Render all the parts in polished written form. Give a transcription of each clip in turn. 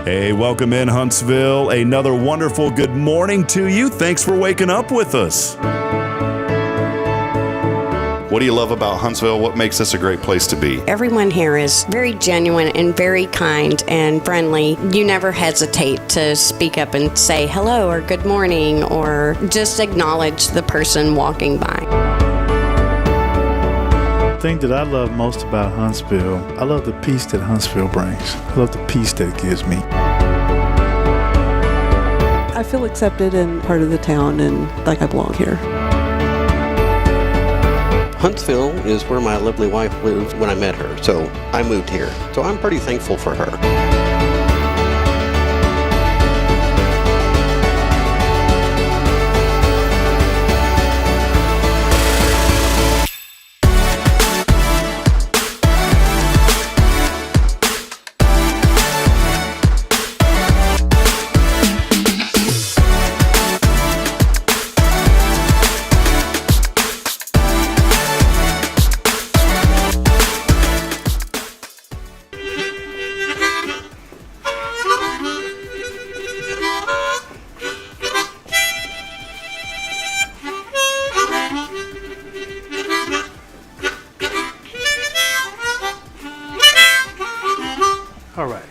Hey, welcome in Huntsville. Another wonderful good morning to you. Thanks for waking up with us. What do you love about Huntsville? What makes this a great place to be? Everyone here is very genuine and very kind and friendly. You never hesitate to speak up and say hello or good morning or just acknowledge the person walking by. The thing that I love most about Huntsville, I love the peace that Huntsville brings. I love the peace that it gives me. I feel accepted and part of the town and like I belong here. Huntsville is where my lovely wife lived when I met her, so I moved here. So I'm pretty thankful for her. All right.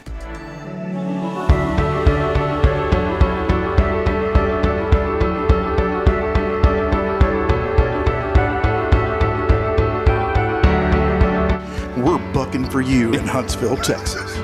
We're bucking for you in Huntsville, Texas.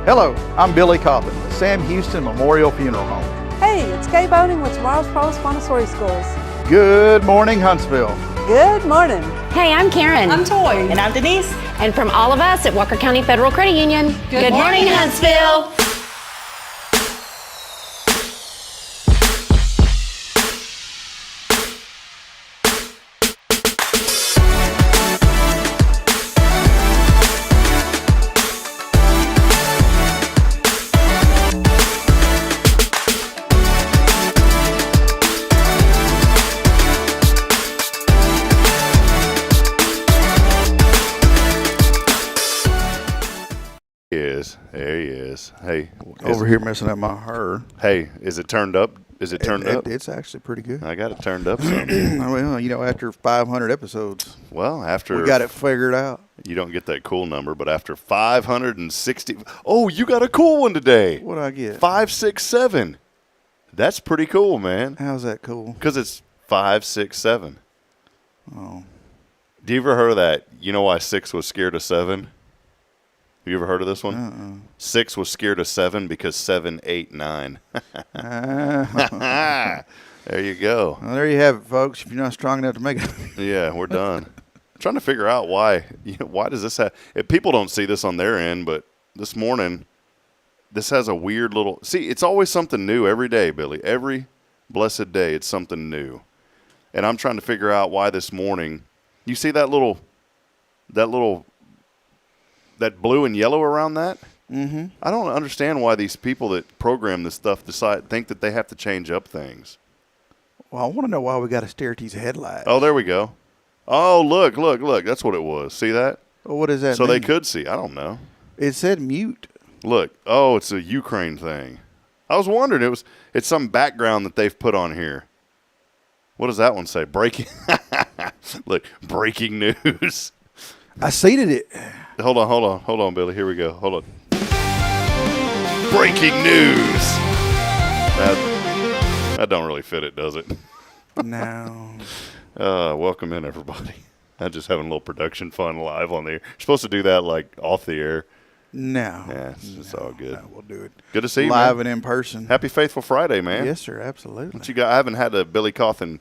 Hello, I'm Billy Coppin, with Sam Houston Memorial Funeral Home. Hey, it's Kay Boning with Tomorrow's Pros Montessori Schools. Good morning, Huntsville. Good morning. Hey, I'm Karen. I'm Toy. And I'm Denise. And from all of us at Walker County Federal Credit Union, good morning, Huntsville. There he is. Hey, Over here messing up my hair. Hey, is it turned up? Is it turned up? It's actually pretty good. I got it turned up some. Well, you know, after 500 episodes, Well, after we got it figured out. You don't get that cool number, but after 560. Oh, you got a cool one today. What'd I get? 567. That's pretty cool, man. How's that cool? Because it's 567. Oh. Do you ever heard of that? You know why 6 was scared of 7? Have you ever heard of this one? 6 was scared of 7 because 7, 8, 9. There you go. Well, there you have it, folks. If you're not strong enough to make it. Yeah, we're done. Trying to figure out why. Why does this have? If people don't see this on their end, but this morning, this has a weird little. See, it's always something new every day, Billy. Every blessed day, it's something new. And I'm trying to figure out why this morning. You see that blue and yellow around that? Mm-hmm. I don't understand why these people that program this stuff think that they have to change up things. Well, I want to know why we got a stare at these headlights. Oh, there we go. Oh, look. That's what it was. See that? Well, what does that So mean? they could see. I don't know. It said mute. Look. Oh, it's a Ukraine thing. I was wondering. It's some background that they've put on here. What does that one say? Breaking. Look, breaking news. I seated it. Hold on, Billy. Here we go. Hold on. Breaking news. That don't really fit it, does it? No. Welcome in, everybody. I'm just having a little production fun live on the air. You're supposed to do that like off the air. No. Yeah, it's all good. No, we'll do it. Good to see you, live man. and in person. Happy Faithful Friday, man. Yes, sir. Absolutely. What you got? I haven't had a Billy Coffin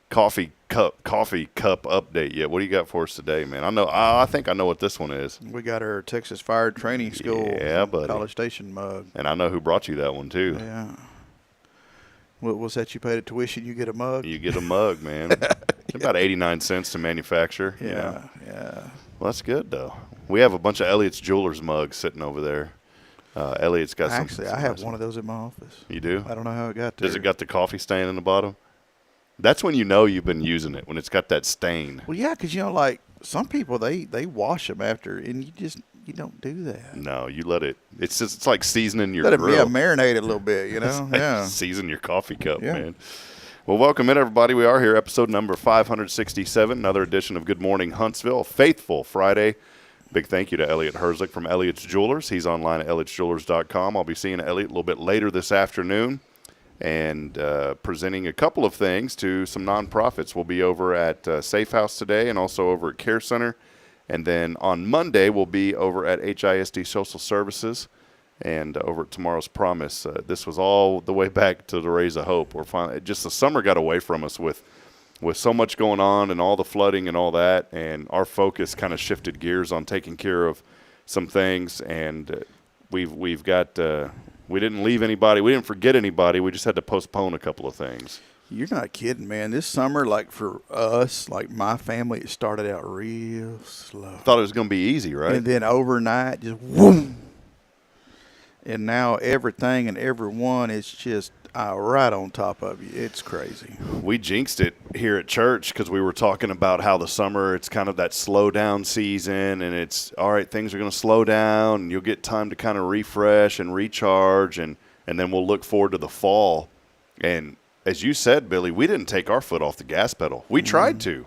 coffee cup update yet. What do you got for us today, man? I think I know what this one is. We got our Texas Fire Training School buddy. College Station mug. And I know who brought you that one too. Yeah. What's that? You paid a tuition, you get a mug? You get a mug, man. It's about 89 cents to manufacture. Yeah, you know? yeah. Well, that's good, though. We have a bunch of Elliot's Jewelers mugs sitting over there. Elliot's got some. Actually, I have one of those in my office. You do? I don't know how it got there. Does it got the coffee stain in the bottom? That's when you know you've been using it, when it's got that stain. Well, yeah, because, like some people, they wash them after, and you don't do that. No, you let it. It's like seasoning your Let it grill. marinate it a little bit, Yeah. Season your coffee cup, Yeah. man. Well, welcome in, everybody. We are here, episode number 567, another edition of Good Morning Huntsville, faithful Friday. Big thank you to Elliot Herzlich from Elliot's Jewelers. He's online at elliotsjewelers.com. I'll be seeing Elliot a little bit later this afternoon and presenting a couple of things to some nonprofits. We'll be over at Safe House today and also over at Care Center. And then on Monday, we'll be over at HISD Social Services and over at Tomorrow's Promise. This was all the way back to the Rays of Hope. We're finally, just the summer got away from us with so much going on and all the flooding and all that, and our focus kind of shifted gears on taking care of some things. And we've got we didn't leave anybody, we didn't forget anybody. We just had to postpone a couple of things. You're not kidding, man. This summer, like for us, like my family, it started out real slow. Thought it was going to be easy, right? And then overnight, just whoom. And now everything and everyone is just right on top of you. It's crazy. We jinxed it here at church because we were talking about how the summer, it's kind of that slow down season, and it's, all right, things are going to slow down, and you'll get time to kind of refresh and recharge, and then we'll look forward to the fall. And as you said, Billy, we didn't take our foot off the gas pedal. We tried to,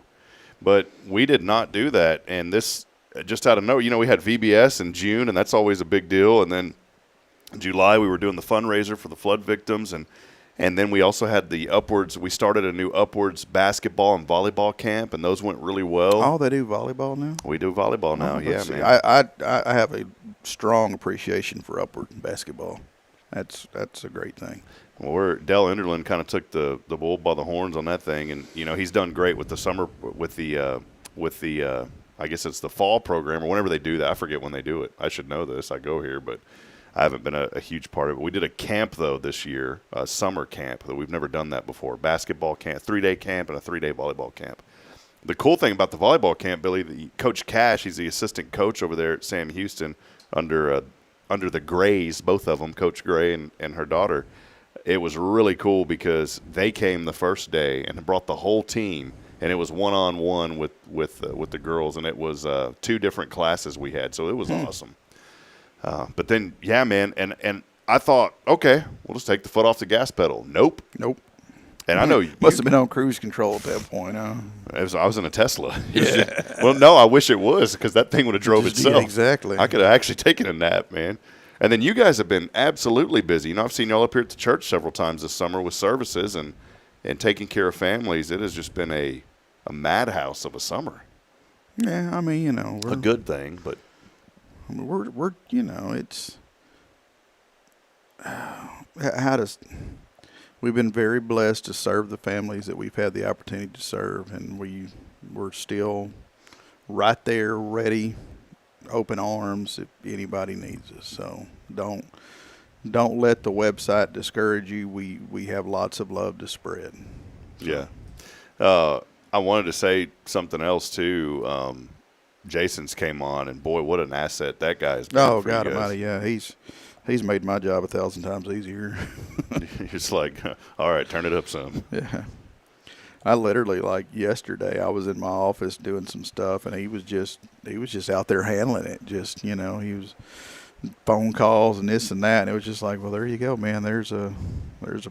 but we did not do that. And this, just out of nowhere, we had VBS in June, and that's always a big deal. And then in July, we were doing the fundraiser for the flood victims. And then we also had the Upwards. We started a new Upwards basketball and volleyball camp, and those went really well. Oh, they do volleyball now? We do volleyball now, yeah, See, man. I have a strong appreciation for Upward basketball. That's a great thing. Well, Dell Enderlin kind of took the bull by the horns on that thing, and he's done great with the summer, with the I guess it's the fall program or whenever they do that. I forget when they do it. I should know this. I go here, but I haven't been a huge part of it. We did a camp though this year, a summer camp that we've never done that before. Basketball camp, 3-day camp, and a 3-day volleyball camp. The cool thing about the volleyball camp, Billy, Coach Cash, he's the assistant coach over there at Sam Houston under the Grays, both of them, Coach Gray and her daughter. It was really cool because they came the first day and brought the whole team, and it was one-on-one with the girls, and it was 2 different classes we had, so it was awesome. But then, yeah, man, and I thought, okay, we'll just take the foot off the gas pedal. Nope. And I know you must have been on cruise control at that point, huh? I was in a Tesla. Well, no, I wish it was because that thing would have drove itself. Yeah, exactly. I could have actually taken a nap, man. And then you guys have been absolutely busy. I've seen y'all up here at the church several times this summer with services and taking care of families. It has just been a madhouse of a summer. Yeah, I mean, we're a good thing, but we're it's we've been very blessed to serve the families that we've had the opportunity to serve, and we're still right there, ready, open arms if anybody needs us. So don't let the website discourage you. We have lots of love to spread. Yeah. I wanted to say something else too. Jason's came on, and boy, what an asset that guy's been. Oh, for God you guys. Almighty, yeah, he's made my job 1,000 times easier. It's like, all right, turn it up some. Yeah. I literally, like yesterday, I was in my office doing some stuff, and he was just out there handling it. Just, he was phone calls and this and that, and it was just like, well, there you go, man. There's a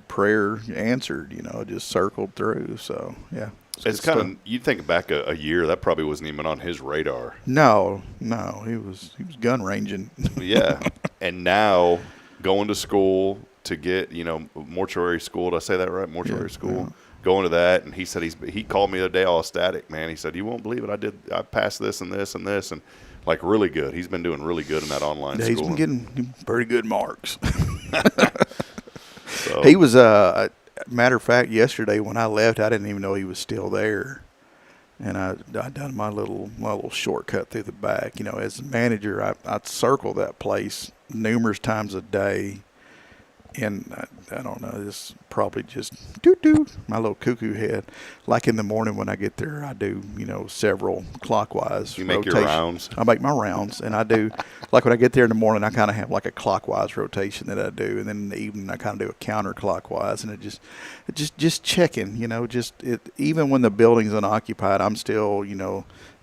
prayer answered, just circled through. So yeah, it's kind of, you think back a year, that probably wasn't even on his radar. No, he was gun ranging. Yeah, and now going to school to get mortuary school. Did I say that right? Mortuary school. Yeah. Going to that, and he said he called me the other day all ecstatic, man. He said, you won't believe it, I passed this and this and this, and like really good. He's been doing really good in that online school. He's been getting pretty good marks. So. He was matter of fact, yesterday when I left, I didn't even know he was still there, and I done my little shortcut through the back. As a manager, I circle that place numerous times a day. And I don't know, this probably just doo-doo, my little cuckoo head. Like in the morning when I get there, I do, several clockwise You make rotations. your rounds? I make my rounds, and I do, like when I get there in the morning, I kind of have like a clockwise rotation that I do. And then in the evening, I kind of do a counterclockwise. And it just checking, even when the building's unoccupied, I'm still,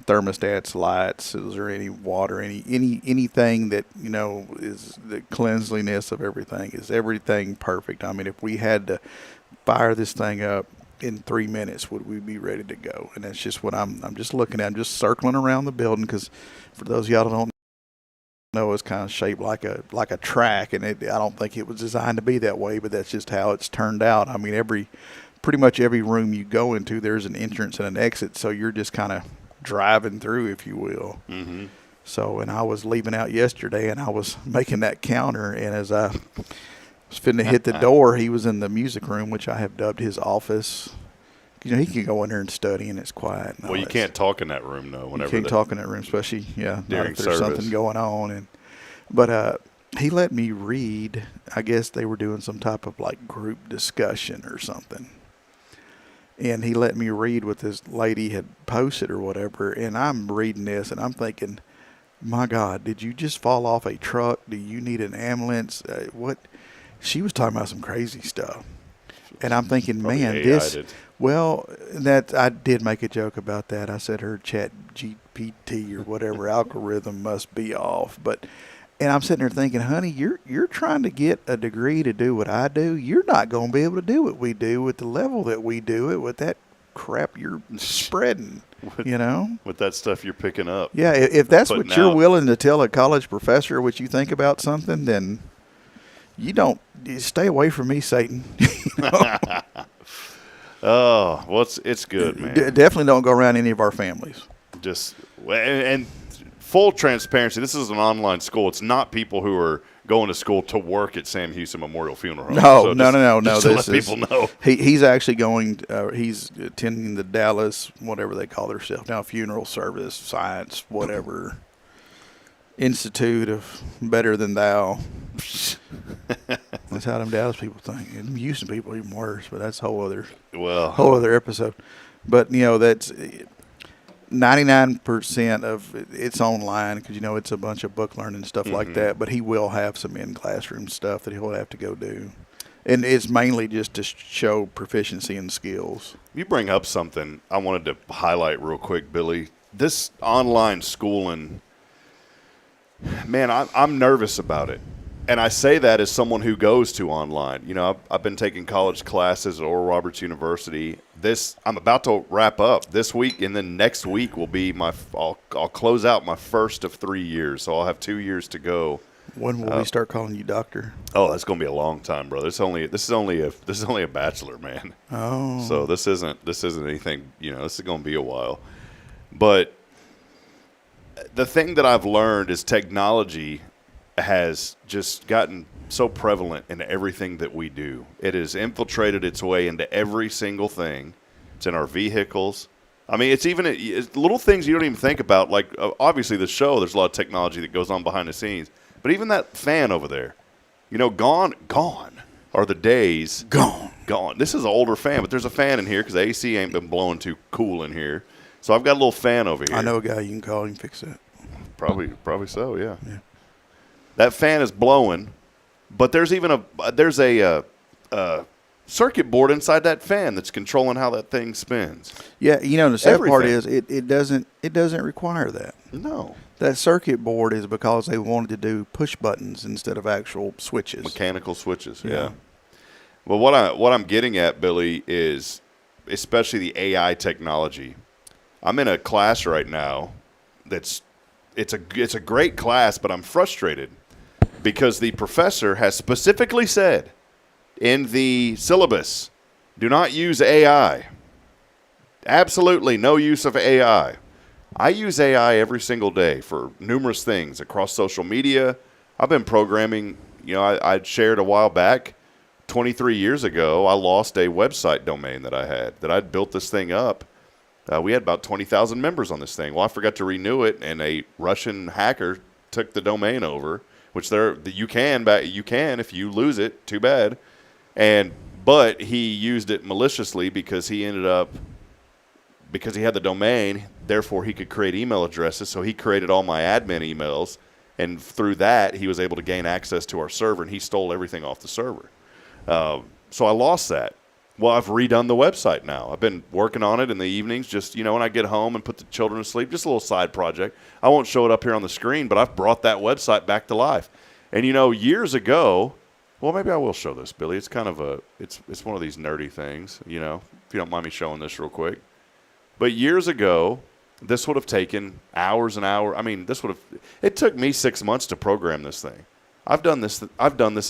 thermostats, lights, is there any water, anything that, is the cleanliness of everything, is everything perfect? I mean, if we had to fire this thing up in 3 minutes, would we be ready to go? And that's just what I'm just looking at. I'm just circling around the building, because for those of y'all that don't know, it's kind of shaped like a track, and I don't think it was designed to be that way, but that's just how it's turned out. I mean, pretty much every room you go into, there's an entrance and an exit, so you're just kind of driving through, if you will. Mm-hmm. So, and I was leaving out yesterday, and I was making that counter, and as I was fitting to hit the door, he was in the music room, which I have dubbed his office. He can go in there and study, and it's quiet. Well, you can't talk in that room, though. You can't talk in that room, especially, not during if there's service. something going on. But he let me read. I guess they were doing some type of like group discussion or something. And he let me read what this lady had posted or whatever. And I'm reading this, and I'm thinking, my God, did you just fall off a truck? Do you need an ambulance? What? She was talking about some crazy stuff. And I'm thinking, Probably man, AI-ed. well, that I did make a joke about that. I said her chat GPT or whatever algorithm must be off. And I'm sitting there thinking, honey, you're trying to get a degree to do what I do. You're not going to be able to do what we do at the level that we do it with that crap you're spreading, With that stuff you're picking up. Yeah, if that's what Putting you're out. willing to tell a college professor what you think about something, then you stay away from me, Satan. Oh, well, it's good, man. Definitely don't go around any of our families. And full transparency, this is an online school. It's not people who are going to school to work at Sam Houston Memorial Funeral Home. No. Just to let people know. He's actually going. He's attending the Dallas, whatever they call themselves now, funeral service, science, whatever, Institute of Better Than Thou. That's how them Dallas people think. And Houston people are even worse, but that's a whole other episode. But that's 99% of it's online, because it's a bunch of book learning stuff like that. But he will have some in classroom stuff that he'll have to go do, and it's mainly just to show proficiency and skills. You bring up something I wanted to highlight real quick, Billy. This online schooling, man, I'm nervous about it. And I say that as someone who goes to online. I've been taking college classes at Oral Roberts University. I'm about to wrap up this week, and then next week will be I'll close out my first of 3 years. So I'll have 2 years to go. When will we start calling you doctor? Oh, that's going to be a long time, brother. This is only a bachelor, man. Oh, So this isn't anything. This is going to be a while. But the thing that I've learned is technology has just gotten so prevalent in everything that we do. It has infiltrated its way into every single thing. It's in our vehicles. I mean, it's little things you don't even think about. Like, obviously, the show, there's a lot of technology that goes on behind the scenes. But even that fan over there, gone are the days. Gone. This is an older fan, but there's a fan in here because the AC ain't been blowing too cool in here. So I've got a little fan over here. I know a guy you can call and fix that. Probably so, yeah. That fan is blowing, but there's a circuit board inside that fan that's controlling how that thing spins. Yeah, the sad part Everything. is it doesn't require that. No. That circuit board is because they wanted to do push buttons instead of actual switches. Mechanical switches, Yeah. Well, what I'm getting at, Billy, is especially the AI technology. I'm in a class right now it's a great class, but I'm frustrated because the professor has specifically said in the syllabus, do not use AI. Absolutely no use of AI. I use AI every single day for numerous things across social media. I've been programming, I shared a while back, 23 years ago, I lost a website domain that I had, that I'd built this thing up. We had about 20,000 members on this thing. Well, I forgot to renew it, and a Russian hacker took the domain over. which you can if you lose it, too bad. But he used it maliciously because he had the domain, therefore he could create email addresses. So he created all my admin emails, and through that he was able to gain access to our server, and he stole everything off the server. So I lost that. Well, I've redone the website now. I've been working on it in the evenings, just, when I get home and put the children to sleep, just a little side project. I won't show it up here on the screen, but I've brought that website back to life. And, years ago, well, maybe I will show this, Billy. It's kind of it's one of these nerdy things, if you don't mind me showing this real quick. But years ago, this would have taken hours and hours. It took me 6 months to program this thing. I've done this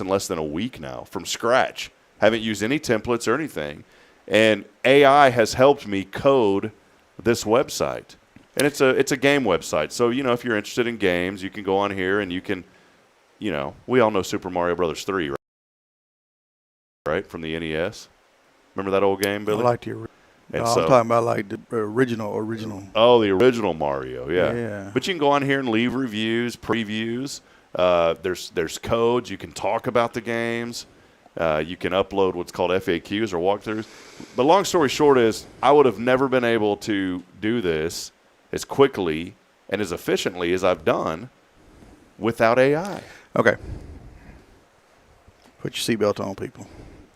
in less than a week now from scratch. Haven't used any templates or anything. And AI has helped me code this website. And it's a game website. So, if you're interested in games, you can go on here and you can, we all know Super Mario Brothers 3, right? From the NES. Remember that old game, Billy? I like the I'm talking about like the original. Oh, the original Mario, yeah. Yeah. But you can go on here and leave reviews, previews. There's codes. You can talk about the games. You can upload what's called FAQs or walkthroughs. But long story short is I would have never been able to do this as quickly and as efficiently as I've done without AI. Okay. Put your seatbelt on, people.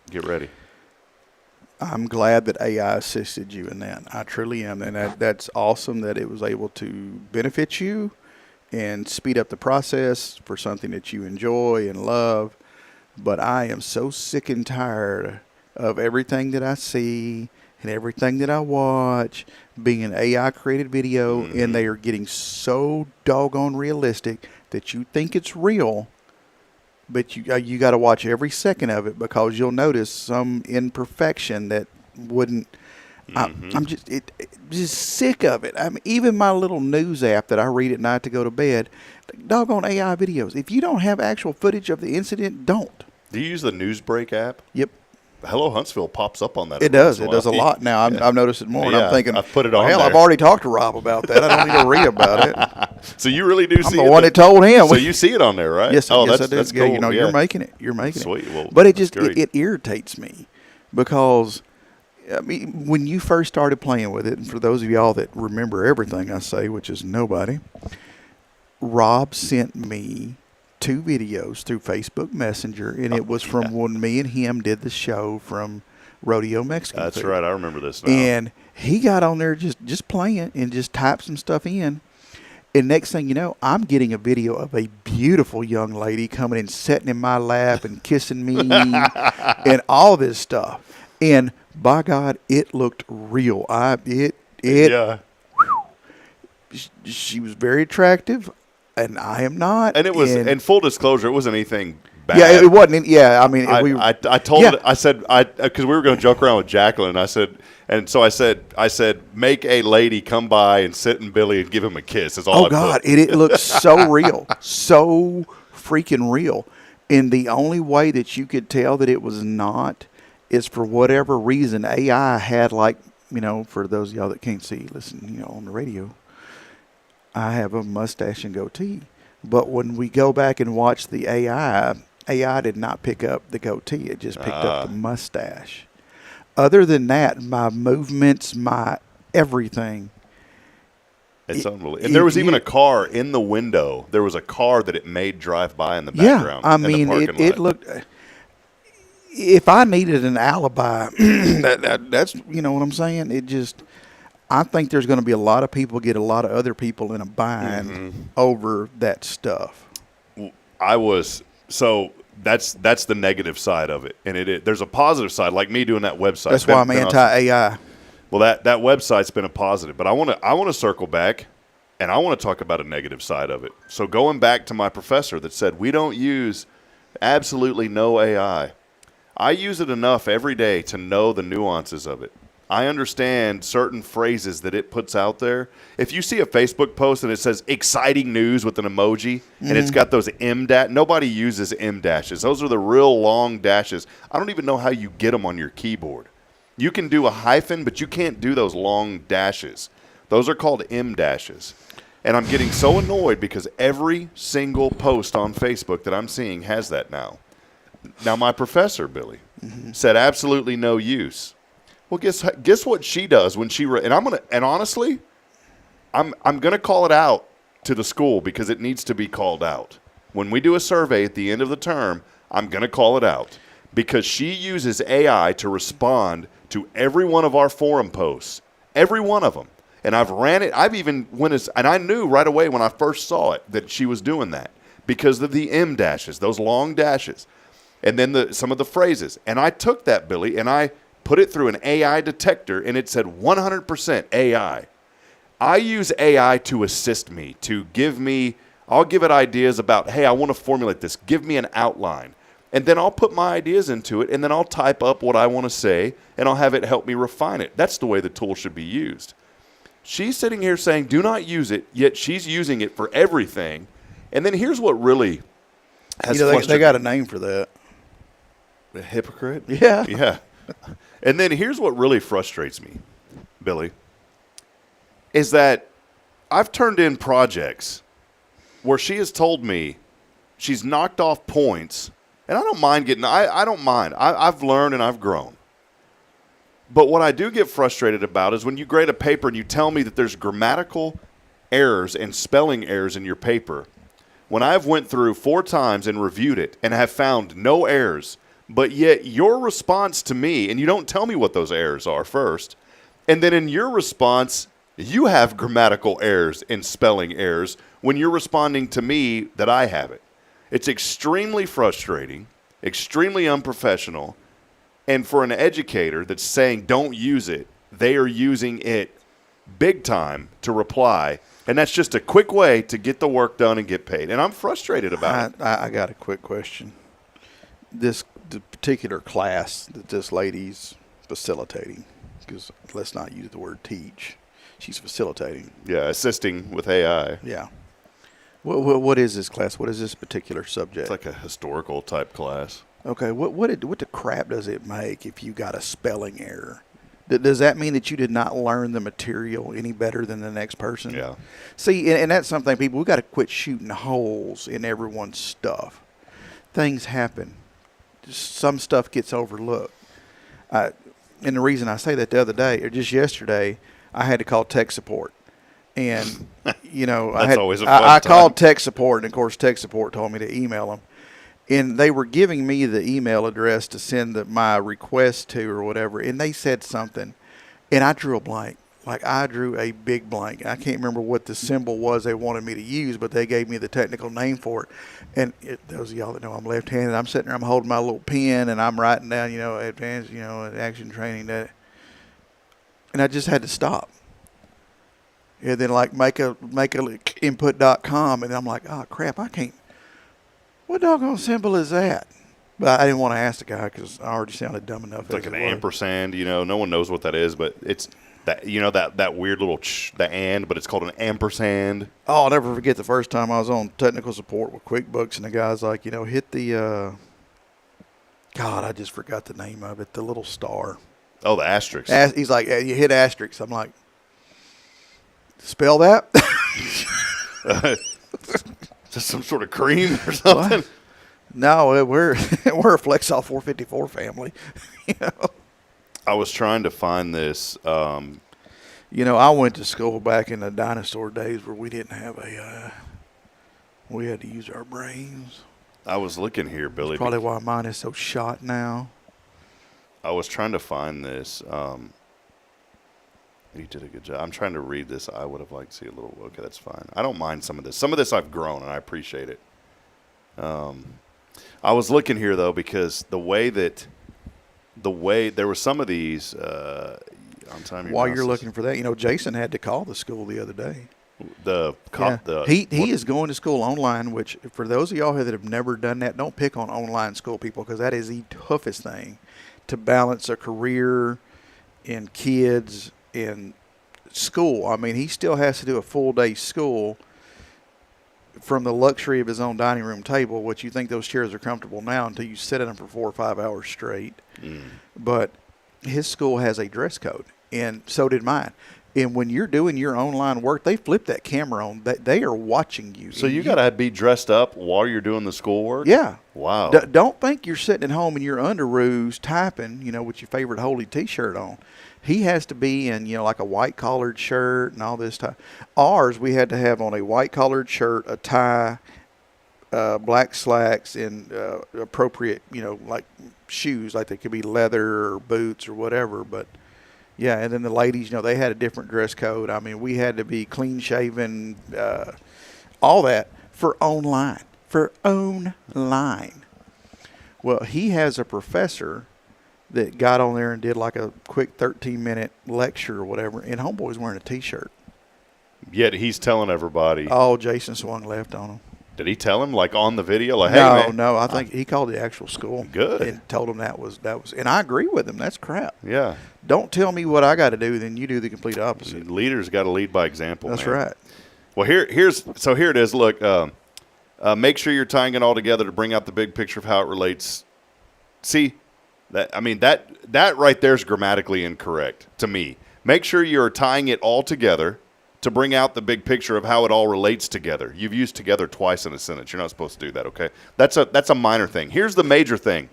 Get ready. I'm glad that AI assisted you in that. I truly am. And that's awesome that it was able to benefit you and speed up the process for something that you enjoy and love. But I am so sick and tired of everything that I see and everything that I watch being an AI-created video, and they are getting so doggone realistic that you think it's real, but you got to watch every second of it because you'll notice some imperfection that wouldn't. I'm just sick of it. Even my little news app that I read at night to go to bed, doggone AI videos. If you don't have actual footage of the incident, don't. Do you use the Newsbreak app? Yep. Hello Huntsville pops up on that. It does. It does a lot now. I've noticed it more. And I'm thinking, I've put it on hell, there. I've already talked to Rob about that. I don't need to read about it. So you really do see it? I'm the one that told him. So you see it on there, right? Yes, oh, yes, that's, I do. that's Yeah, cool. you're making it. You're making Sweet. it. Well, but it irritates me because, when you first started playing with it, and for those of y'all that remember everything I say, which is nobody, Rob sent me 2 videos through Facebook Messenger, and it was from when me and him did the show from Rodeo Mexican That's food. right. I remember this now. And he got on there just playing and just typed some stuff in. And next thing you know, I'm getting a video of a beautiful young lady coming and sitting in my lap and kissing me and all this stuff. And by God, it looked real. Yeah. She was very attractive, and I am not. And it was, and full disclosure, it wasn't anything bad. Yeah, it wasn't. Yeah, I mean, I told it. I said, because we were going to joke around with Jacqueline. I said, make a lady come by and sit in Billy and give him a kiss. Is all. Oh God, it looks so real, so freaking real. And the only way that you could tell that it was not is for whatever reason AI had, like, for those of y'all that can't see, listen, on the radio, I have a mustache and goatee. But when we go back and watch the AI did not pick up the goatee. It just picked up the mustache. Other than that, my movements, my everything. It's unbelievable. And there was even a car in the window. There was a car that it made drive by in the background. Yeah, I mean, it looked. If I needed an alibi, that's what I'm saying. I think there's going to be a lot of people get a lot of other people in a bind over that stuff. So that's the negative side of it, and there's a positive side, like me doing that website. That's why I'm anti-AI. Well, that website's been a positive, but I want to circle back, and I want to talk about a negative side of it. So going back to my professor that said we don't use absolutely no AI. I use it enough every day to know the nuances of it. I understand certain phrases that it puts out there. If you see a Facebook post and it says exciting news with an emoji and it's got those nobody uses M dashes. Those are the real long dashes. I don't even know how you get them on your keyboard. You can do a hyphen, but you can't do those long dashes. Those are called M dashes. And I'm getting so annoyed because every single post on Facebook that I'm seeing has that now. Now, my professor, Billy, said absolutely no use. Well, guess what she does when she and honestly, I'm gonna call it out to the school because it needs to be called out. When we do a survey at the end of the term, I'm gonna call it out because she uses AI to respond to every one of our forum posts, every one of them. And I've ran it. And I knew right away when I first saw it that she was doing that because of the M dashes, those long dashes, and then some of the phrases. And I took that, Billy, and I put it through an AI detector, and it said 100% AI. I use AI to assist me, I'll give it ideas about, hey, I want to formulate this. Give me an outline. And then I'll put my ideas into it, and then I'll type up what I want to say, and I'll have it help me refine it. That's the way the tool should be used. She's sitting here saying, do not use it, yet she's using it for everything. And then here's what really has frustrated they got a name for that. A hypocrite? Yeah. Yeah. And then here's what really frustrates me, Billy, is that I've turned in projects where she has told me she's knocked off points, and I don't mind I don't mind. I've learned and I've grown. But what I do get frustrated about is when you grade a paper and you tell me that there's grammatical errors and spelling errors in your paper, when I've went through 4 times and reviewed it and have found no errors, but yet your response to me, and you don't tell me what those errors are first, and then in your response, you have grammatical errors and spelling errors when you're responding to me that I have it. It's extremely frustrating, extremely unprofessional. And for an educator that's saying don't use it, they are using it big time to reply. And that's just a quick way to get the work done and get paid. And I'm frustrated about it. I got a quick question. The particular class that this lady's facilitating, because let's not use the word teach. She's facilitating. Yeah, assisting with AI. Yeah. What is this class? What is this particular subject? It's like a historical type class. Okay, what the crap does it make if you got a spelling error? Does that mean that you did not learn the material any better than the next person? Yeah. See, and that's something, people, we got to quit shooting holes in everyone's stuff. Things happen. Some stuff gets overlooked. And the reason I say that the other day, or just yesterday, I had to call tech support. And, always a fun I time. called tech support, and, of course, tech support told me to email them. And they were giving me the email address to send my request to or whatever, and they said something, and I drew a blank. Like, I drew a big blank. I can't remember what the symbol was they wanted me to use, but they gave me the technical name for it. And those of y'all that know I'm left-handed, I'm sitting there, I'm holding my little pen, and I'm writing down, advanced, action training, that. And I just had to stop. And then, make a input.com, and I'm like, oh, crap, I can't. What doggone symbol is that? But I didn't want to ask the guy because I already sounded dumb enough. It's like an ampersand, no one knows what that is, but it's that, that weird little the and, but it's called an ampersand. Oh, I'll never forget the first time I was on technical support with QuickBooks, and the guy's like, hit the, God, I just forgot the name of it, the little star. Oh, the asterisk. He's like, you hit asterisk. I'm like, spell that? Is this some sort of cream or something? What? No, we're a Flexol 454 family. I was trying to find this. I went to school back in the dinosaur days where we didn't have we had to use our brains. I was looking here, Billy. That's probably why mine is so shot now. I was trying to find this. You did a good job. I'm trying to read this. I would have liked to see a little. Okay, that's fine. I don't mind some of this. Some of this I've grown, and I appreciate it. I was looking here, though, because the way there were some of these on time. While you're looking for that, Jason had to call the school the other day. He is going to school online, which for those of y'all that have never done that, don't pick on online school people because that is the toughest thing to balance a career and kids in school. I mean, he still has to do a full day school from the luxury of his own dining room table, which you think those chairs are comfortable now until you sit in them for 4 or 5 hours straight. But his school has a dress code, and so did mine. And when you're doing your online work, they flip that camera on. They are watching you. So you got to be dressed up while you're doing the schoolwork? Yeah. Wow. Don't think you're sitting at home in your underoos typing, with your favorite holy T-shirt on. He has to be in, like a white-collared shirt and all this type. Ours, we had to have on a white-collared shirt, a tie, black slacks, and appropriate, like shoes, like they could be leather or boots or whatever, but... Yeah, and then the ladies, they had a different dress code. I mean, we had to be clean-shaven, all that for online. Well, he has a professor that got on there and did like a quick 13-minute lecture or whatever, and homeboy's wearing a T-shirt. Yet he's telling everybody. Oh, Jason swung left on him. Did he tell him, like, on the video? Like, hey, man. No, I think he called the actual school. Good. And told him that was, and I agree with him. That's crap. Yeah. Don't tell me what I got to do, then you do the complete opposite. Leaders got to lead by example. That's man. right. Well, here it is. Look, make sure you're tying it all together to bring out the big picture of how it relates. See, that right there is grammatically incorrect to me. Make sure you're tying it all together to bring out the big picture of how it all relates together. You've used together twice in a sentence. You're not supposed to do that, okay? That's a minor thing. Here's the major thing.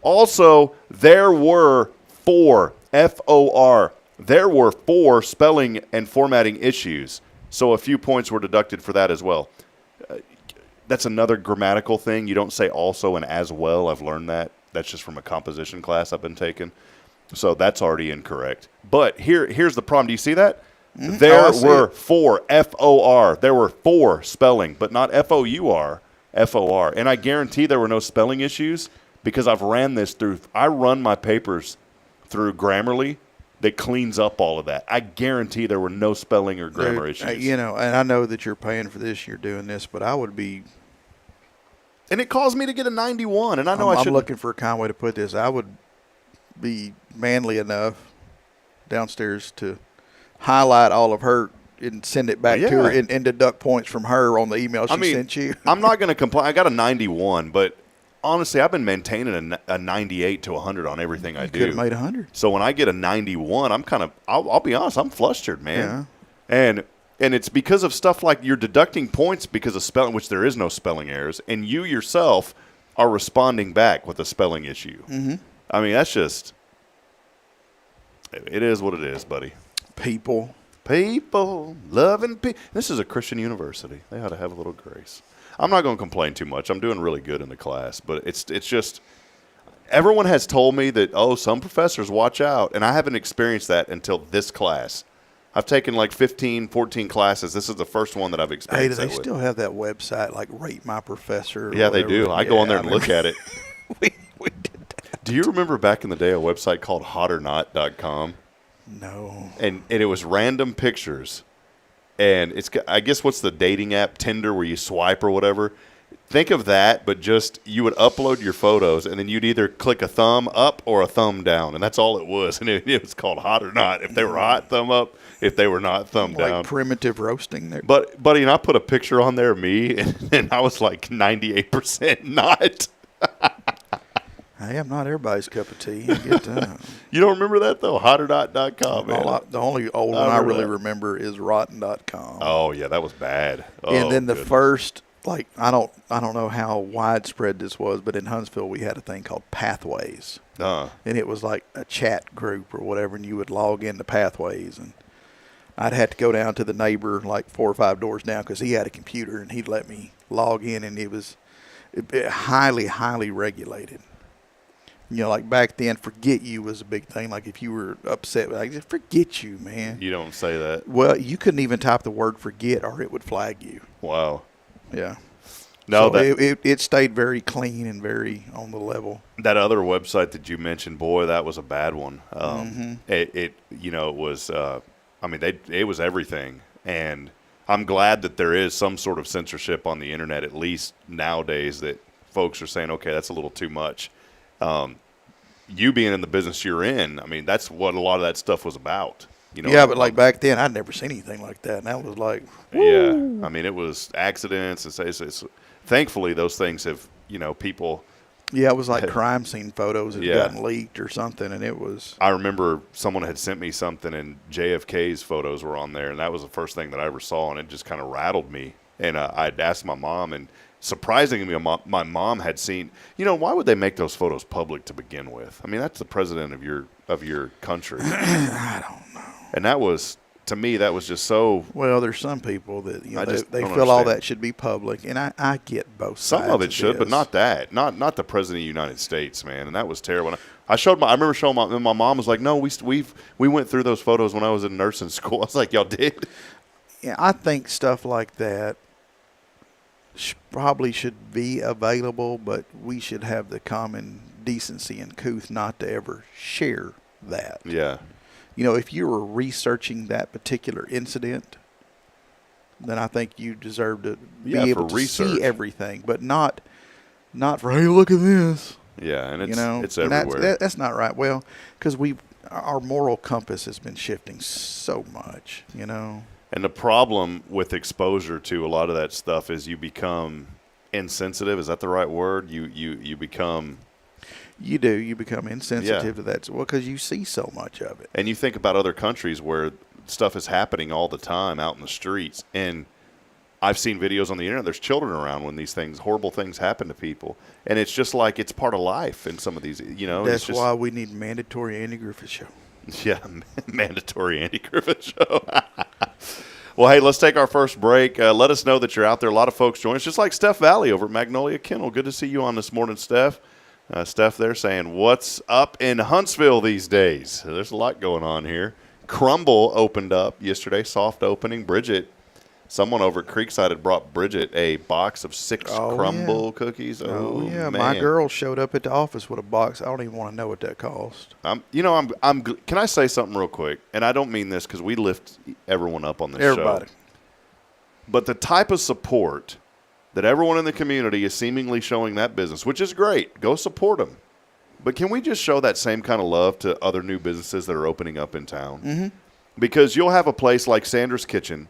Also, there were 4, F-O-R, there were 4 spelling and formatting issues. So a few points were deducted for that as well. That's another grammatical thing. You don't say also and as well. I've learned that. That's just from a composition class I've been taking. So that's already incorrect. But here's the problem. Do you see that? There were 4, F-O-R. There were 4 spelling, but not F-O-U-R, F-O-R. And I guarantee there were no spelling issues because I've ran this through. I run my papers through Grammarly that cleans up all of that. I guarantee there were no spelling or grammar issues. And I know that you're paying for this, you're doing this, but I would be. And it caused me to get a 91, and I know I'm looking for a kind way to put this. I would be manly enough downstairs to highlight all of her and send it back to her and deduct points from her on the email she sent you. I'm not going to complain. I got a 91, but honestly, I've been maintaining a 98 to 100 on everything I do. Could have made 100. So when I get a 91, I'm kind of, I'll be honest, I'm flustered, man. Yeah. And it's because of stuff like you're deducting points because of spelling, which there is no spelling errors, and you yourself are responding back with a spelling issue. Mm-hmm. I mean, that's just, it is what it is, buddy. People, loving people. This is a Christian university. They ought to have a little grace. I'm not going to complain too much. I'm doing really good in the class, but it's just everyone has told me that, some professors watch out, and I haven't experienced that until this class. I've taken like 15, 14 classes. This is the first one that I've experienced. Hey, do they still have that website like Rate My Professor? Yeah, they do. I go on there and look at it. we did that. Do you remember back in the day a website called hotornot.com? No. And it was random pictures. And it's, I guess, what's the dating app, Tinder, where you swipe or whatever? Think of that, but just you would upload your photos, and then you'd either click a thumb up or a thumb down, and that's all it was. And it was called Hot or Not. If they were hot, thumb up. If they were not, thumb down. Like primitive roasting there. But, buddy, and I put a picture on there of me, and I was like 98% not. Hey, I'm not everybody's cup of tea. You don't remember that, though? Hotornot.com, man. The only old one I really remember is rotten.com. Oh, yeah, that was bad. And then the first, like, I don't know how widespread this was, but in Huntsville we had a thing called Pathways. And it was like a chat group or whatever, and you would log into Pathways. And I'd have to go down to the neighbor like 4 or 5 doors down because he had a computer, and he'd let me log in, and it was highly, highly regulated. Like back then, forget you was a big thing. Like if you were upset, like just forget you, man. You don't say that. Well, you couldn't even type the word forget or it would flag you. Wow. Yeah. No, so it stayed very clean and very on the level. That other website that you mentioned, boy, that was a bad one. It was, it was everything. And I'm glad that there is some sort of censorship on the internet, at least nowadays, that folks are saying, okay, that's a little too much. You being in the business you're in, I mean, that's what a lot of that stuff was about. Yeah, but like back then, I'd never seen anything like that. And that was like, woo. Yeah. I mean, it was accidents. It's thankfully, those things have, people Yeah, it was like crime scene photos had Yeah. gotten leaked or something, and it was. I remember someone had sent me something, and JFK's photos were on there, and that was the first thing that I ever saw, and it just kind of rattled me. And I'd asked my mom, and surprisingly, my mom had seen. Why would they make those photos public to begin with? I mean, that's the president of your country. I don't know. And that was, to me, that was just so. Well, there's some people that I just they don't feel all understand. that should be public, and I get both sides. Some of it should, but this. not that. Not the president of the United States, man. And that was terrible. I remember showing my mom was like, "No, we went through those photos when I was in nursing school." I was like, "Y'all did?" Yeah, I think stuff like that probably should be available, but we should have the common decency and couth not to ever share that. Yeah. If you were researching that particular incident, then I think you deserve to be able to research. see everything, but not for, hey, look at this. Yeah, and it's And everywhere. that's not right. Well, because our moral compass has been shifting so much, And the problem with exposure to a lot of that stuff is you become insensitive. Is that the right word? You become. You do. You become insensitive to that. Well, because you see so much of it. And you think about other countries where stuff is happening all the time out in the streets. And I've seen videos on the internet. There's children around when these horrible things happen to people. And it's just like it's part of life in some of these, That's why we need mandatory Andy Griffith Show. Yeah, mandatory Andy Griffith Show. Well, hey, let's take our first break. Let us know that you're out there. A lot of folks join us, just like Steph Valley over at Magnolia Kennel. Good to see you on this morning, Steph. Steph there saying, what's up in Huntsville these days? There's a lot going on here. Crumble opened up yesterday, soft opening. Bridget, someone over at Creekside had brought Bridget a box of 6 Crumble cookies. Oh, yeah. man. My girl showed up at the office with a box. I don't even want to know what that cost. Can I say something real quick? And I don't mean this because we lift everyone up on this Everybody. show. But the type of support that everyone in the community is seemingly showing that business, which is great. Go support them. But can we just show that same kind of love to other new businesses that are opening up in town? Mm-hmm. Because you'll have a place like Sandra's Kitchen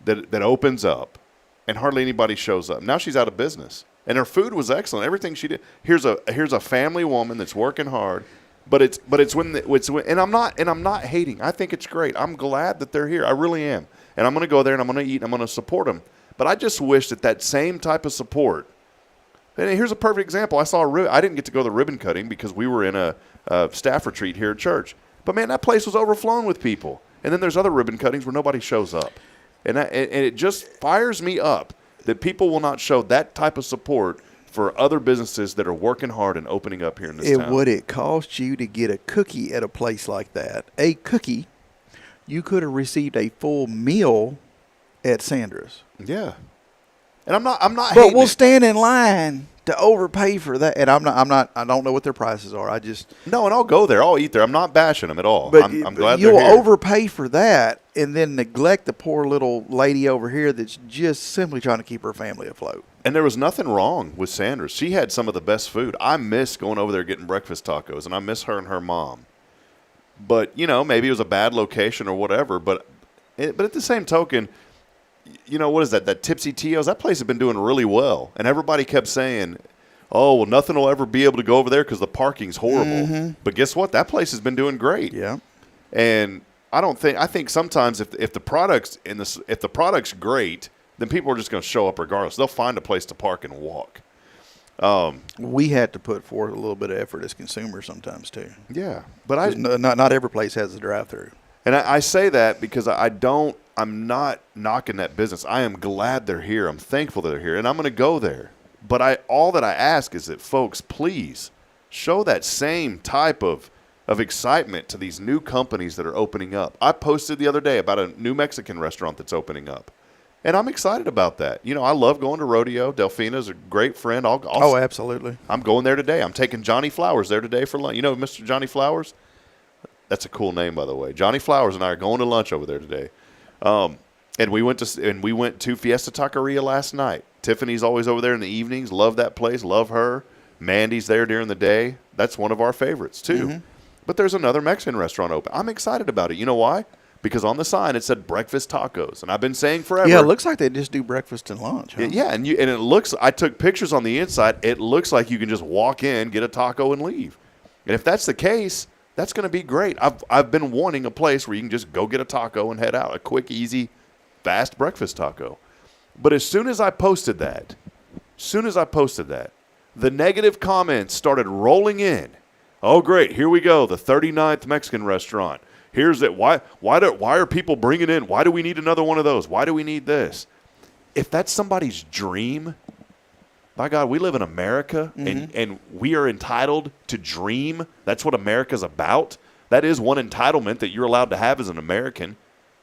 that opens up and hardly anybody shows up. Now she's out of business. And her food was excellent. Everything she did. Here's a family woman that's working hard. But it's when and I'm not hating. I think it's great. I'm glad that they're here. I really am. And I'm going to go there and I'm going to eat and I'm going to support them. But I just wish that same type of support. And here's a perfect example. I didn't get to go to the ribbon cutting because we were in a staff retreat here at church. But, man, that place was overflowing with people. And then there's other ribbon cuttings where nobody shows up. And it just fires me up that people will not show that type of support for other businesses that are working hard and opening up here in this town. Would it cost you to get a cookie at a place like that? A cookie, you could have received a full meal at Sandra's. Yeah. And I'm not But hating we'll it. stand in line to overpay for that. And I don't know what their prices are. No, and I'll go there. I'll eat there. I'm not bashing them at all. But I'm glad you'll they're here. overpay for that and then neglect the poor little lady over here that's just simply trying to keep her family afloat. And there was nothing wrong with Sandra's. She had some of the best food. I miss going over there getting breakfast tacos, and I miss her and her mom. But, maybe it was a bad location or whatever. But at the same token, what is that? That Tipsy Tio's? That place had been doing really well. And everybody kept saying, oh, well, nothing will ever be able to go over there because the parking's horrible. Mm-hmm. But guess what? That place has been doing great. Yeah. And I think sometimes if the product's great, then people are just going to show up regardless. They'll find a place to park and walk. We had to put forth a little bit of effort as consumers sometimes too. Yeah, but not every place has a drive-through. And I say that because I'm not knocking that business. I am glad they're here. I'm thankful that they're here, and I'm going to go there. But all that I ask is that folks, please show that same type of excitement to these new companies that are opening up. I posted the other day about a new Mexican restaurant that's opening up. And I'm excited about that. I love going to Rodeo. Delfina's a great friend. Oh, absolutely. I'm going there today. I'm taking Johnny Flowers there today for lunch. Mr. Johnny Flowers? That's a cool name, by the way. Johnny Flowers and I are going to lunch over there today. And we went to Fiesta Taqueria last night. Tiffany's always over there in the evenings. Love that place. Love her. Mandy's there during the day. That's one of our favorites, too. Mm-hmm. But there's another Mexican restaurant open. I'm excited about it. You know why? because on the sign it said breakfast tacos, and I've been saying forever. Yeah, it looks like they just do breakfast and lunch. Huh? Yeah, and it looks. I took pictures on the inside. It looks like you can just walk in, get a taco, and leave. And if that's the case, that's going to be great. I've been wanting a place where you can just go get a taco and head out, a quick, easy, fast breakfast taco. But as soon as I posted that, the negative comments started rolling in. Oh, great, here we go, the 39th Mexican restaurant. Here's it. Why are people bringing in? Why do we need another one of those? Why do we need this? If that's somebody's dream, by God, we live in America, and we are entitled to dream. That's what America's about. That is one entitlement that you're allowed to have as an American,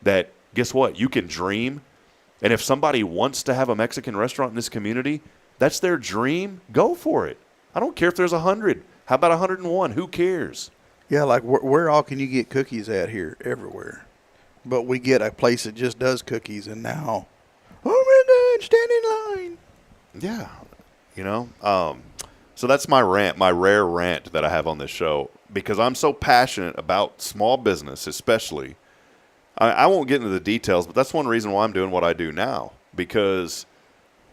that, guess what, you can dream. And if somebody wants to have a Mexican restaurant in this community, that's their dream, go for it. I don't care if there's 100. How about 101? Who cares? Yeah, like where all can you get cookies at here? Everywhere. But we get a place that just does cookies, and now, oh my God, stand in line. Yeah. So that's my rant, my rare rant that I have on this show, because I'm so passionate about small business, especially. I won't get into the details, but that's one reason why I'm doing what I do now, because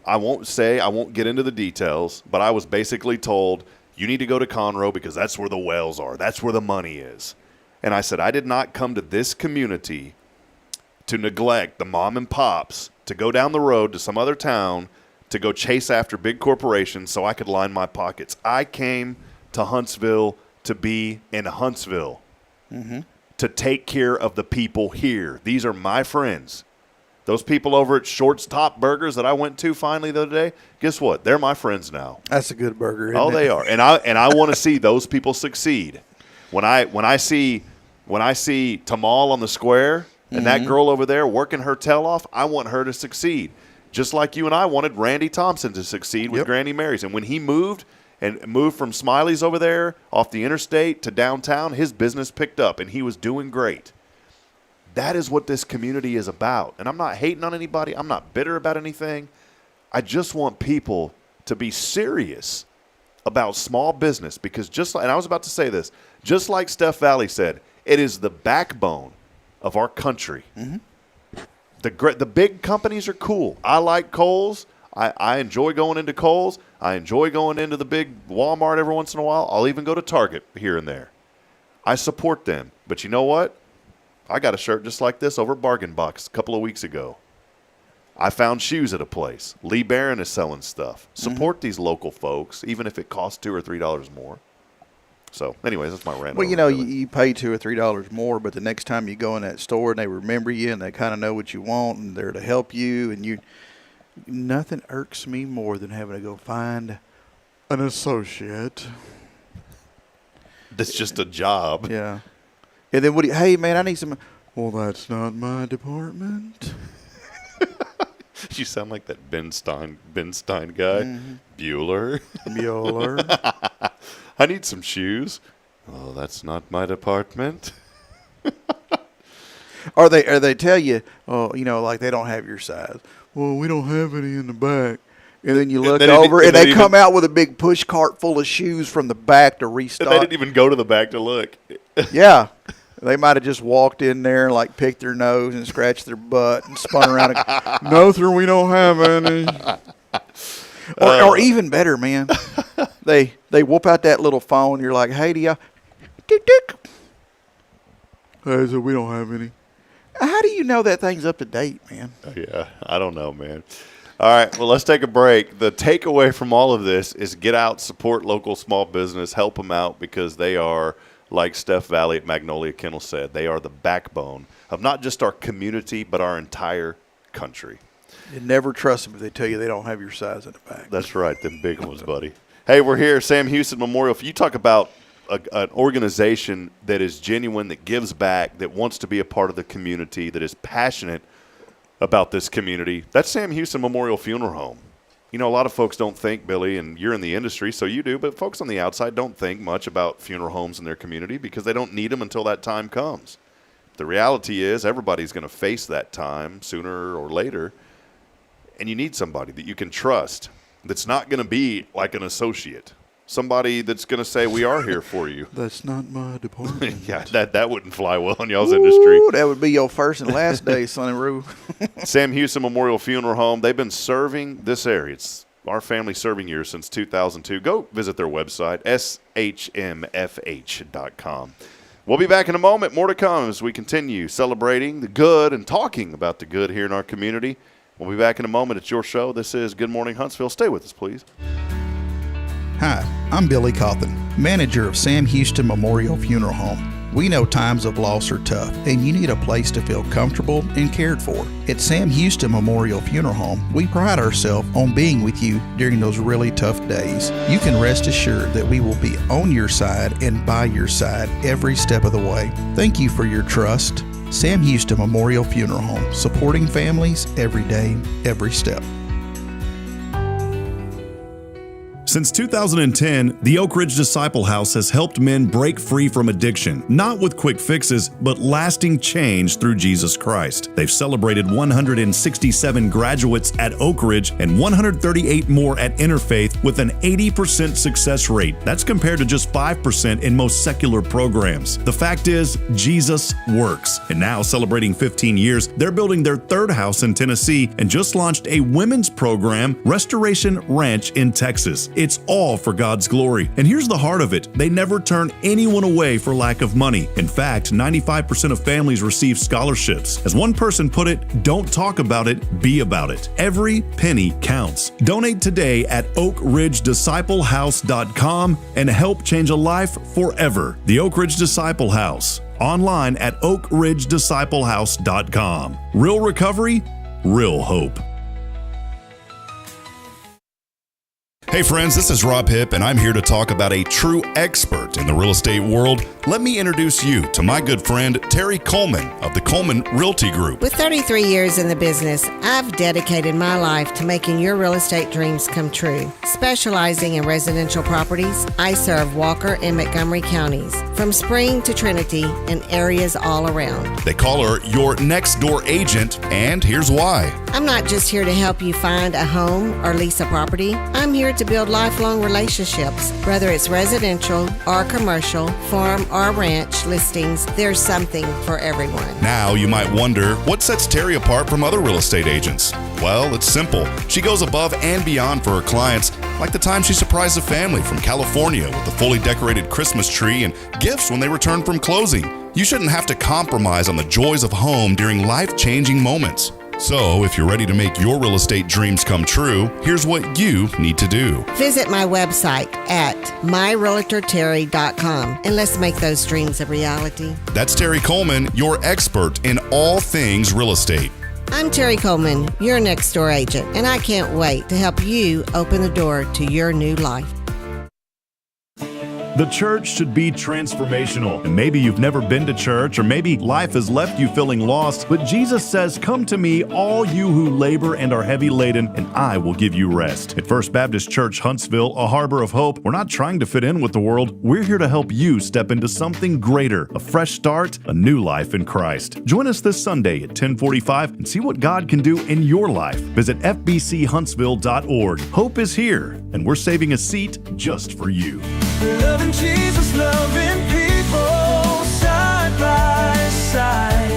I won't get into the details, but I was basically told, you need to go to Conroe because that's where the wells are. That's where the money is. And I said, I did not come to this community to neglect the mom and pops, to go down the road to some other town to go chase after big corporations so I could line my pockets. I came to Huntsville to be in Huntsville, to take care of the people here. These are my friends. Those people over at Short's Top Burgers that I went to finally the other day, guess what? They're my friends now. That's a good burger, isn't Oh, it? they are. And I want to see those people succeed. When I see Tamal on the square and that girl over there working her tail off, I want her to succeed. Just like you and I wanted Randy Thompson to succeed with Granny Mary's. And when he moved from Smiley's over there off the interstate to downtown, his business picked up and he was doing great. That is what this community is about. And I'm not hating on anybody. I'm not bitter about anything. I just want people to be serious about small business, because and I was about to say this, just like Steph Valley said, it is the backbone of our country. The big companies are cool. I like Kohl's. I enjoy going into Kohl's. I enjoy going into the big Walmart every once in a while. I'll even go to Target here and there. I support them. But you know what? I got a shirt just like this over at Bargain Box a couple of weeks ago. I found shoes at a place. Lee Barron is selling stuff. Support these local folks, even if it costs $2 or $3 more. So, anyways, that's my rant. Well, you pay $2 or $3 more, but the next time you go in that store and they remember you and they kind of know what you want and they're to help you, and nothing irks me more than having to go find an associate. That's just a job. Yeah. And then hey, man, I need some. Well, that's not my department. You sound like that Ben Stein guy. Bueller. I need some shoes. Oh, that's not my department. Or they tell you, like they don't have your size. Well, we don't have any in the back. And then you look over, and they come out with a big push cart full of shoes from the back to restock. They didn't even go to the back to look. Yeah. They might have just walked in there and, like, picked their nose and scratched their butt and spun around. No, sir, we don't have any. Or even better, man, they whoop out that little phone. You're like, hey, do y'all? Tick, tick. Hey, so we don't have any. How do you know that thing's up to date, man? Yeah, I don't know, man. All right, well, let's take a break. The takeaway from all of this is get out, support local small business, help them out, because they are, like Steph Valley at Magnolia Kennel said, they are the backbone of not just our community, but our entire country. You never trust them if they tell you they don't have your size in the back. That's right, them big ones, buddy. Hey, we're here, Sam Houston Memorial. If you talk about an organization that is genuine, that gives back, that wants to be a part of the community, that is passionate about this community, that's Sam Houston Memorial Funeral Home. You know, a lot of folks don't think, Billy, and you're in the industry, so you do, but folks on the outside don't think much about funeral homes in their community because they don't need them until that time comes. The reality is everybody's going to face that time sooner or later, and you need somebody that you can trust that's not going to be like an associate. somebody that's going to say, we are here for you. That's not my department. Yeah, that wouldn't fly well in y'all's industry. Ooh, that would be your first and last day, Sonny Roo. Sam Houston Memorial Funeral Home, they've been serving this area. It's our family serving years since 2002. Go visit their website, SHMFH.com. We'll be back in a moment. More to come as we continue celebrating the good and talking about the good here in our community. We'll be back in a moment. It's your show. This is Good Morning Huntsville. Stay with us, please. Hi, I'm Billy Cawthon, manager of Sam Houston Memorial Funeral Home. We know times of loss are tough, and you need a place to feel comfortable and cared for. At Sam Houston Memorial Funeral Home, we pride ourselves on being with you during those really tough days. You can rest assured that we will be on your side and by your side every step of the way. Thank you for your trust. Sam Houston Memorial Funeral Home, supporting families every day, every step. Since 2010, the Oak Ridge Disciple House has helped men break free from addiction, not with quick fixes, but lasting change through Jesus Christ. They've celebrated 167 graduates at Oak Ridge and 138 more at Interfaith with an 80% success rate. That's compared to just 5% in most secular programs. The fact is, Jesus works. And now, celebrating 15 years, they're building their third house in Tennessee and just launched a women's program, Restoration Ranch in Texas. It's all for God's glory. And here's the heart of it. They never turn anyone away for lack of money. In fact, 95% of families receive scholarships. As one person put it, don't talk about it, be about it. Every penny counts. Donate today at oakridgedisciplehouse.com and help change a life forever. The Oak Ridge Disciple House. Online at oakridgedisciplehouse.com. Real recovery, real hope. Hey friends, this is Rob Hipp, and I'm here to talk about a true expert in the real estate world. Let me introduce you to my good friend, Terry Coleman of the Coleman Realty Group. With 33 years in the business, I've dedicated my life to making your real estate dreams come true. Specializing in residential properties, I serve Walker and Montgomery counties, from Spring to Trinity and areas all around. They call her your next door agent, and here's why. I'm not just here to help you find a home or lease a property. I'm here to build lifelong relationships. Whether it's residential or commercial, farm or ranch listings, there's something for everyone. Now you might wonder, what sets Terry apart from other real estate agents? Well, it's simple. She goes above and beyond for her clients, like the time she surprised a family from California with a fully decorated Christmas tree and gifts when they returned from closing. You shouldn't have to compromise on the joys of home during life-changing moments. So, if you're ready to make your real estate dreams come true, here's what you need to do. Visit my website at myrealtorterry.com and let's make those dreams a reality. That's Terry Coleman, your expert in all things real estate. I'm Terry Coleman, your next door agent, and I can't wait to help you open the door to your new life. The church should be transformational. And maybe you've never been to church, or maybe life has left you feeling lost, but Jesus says, "Come to me, all you who labor and are heavy laden, and I will give you rest." At First Baptist Church, Huntsville, a harbor of hope, we're not trying to fit in with the world. We're here to help you step into something greater, a fresh start, a new life in Christ. Join us this Sunday at 10:45 and see what God can do in your life. Visit fbchuntsville.org. Hope is here, and we're saving a seat just for you. Loving Jesus, loving people side by side.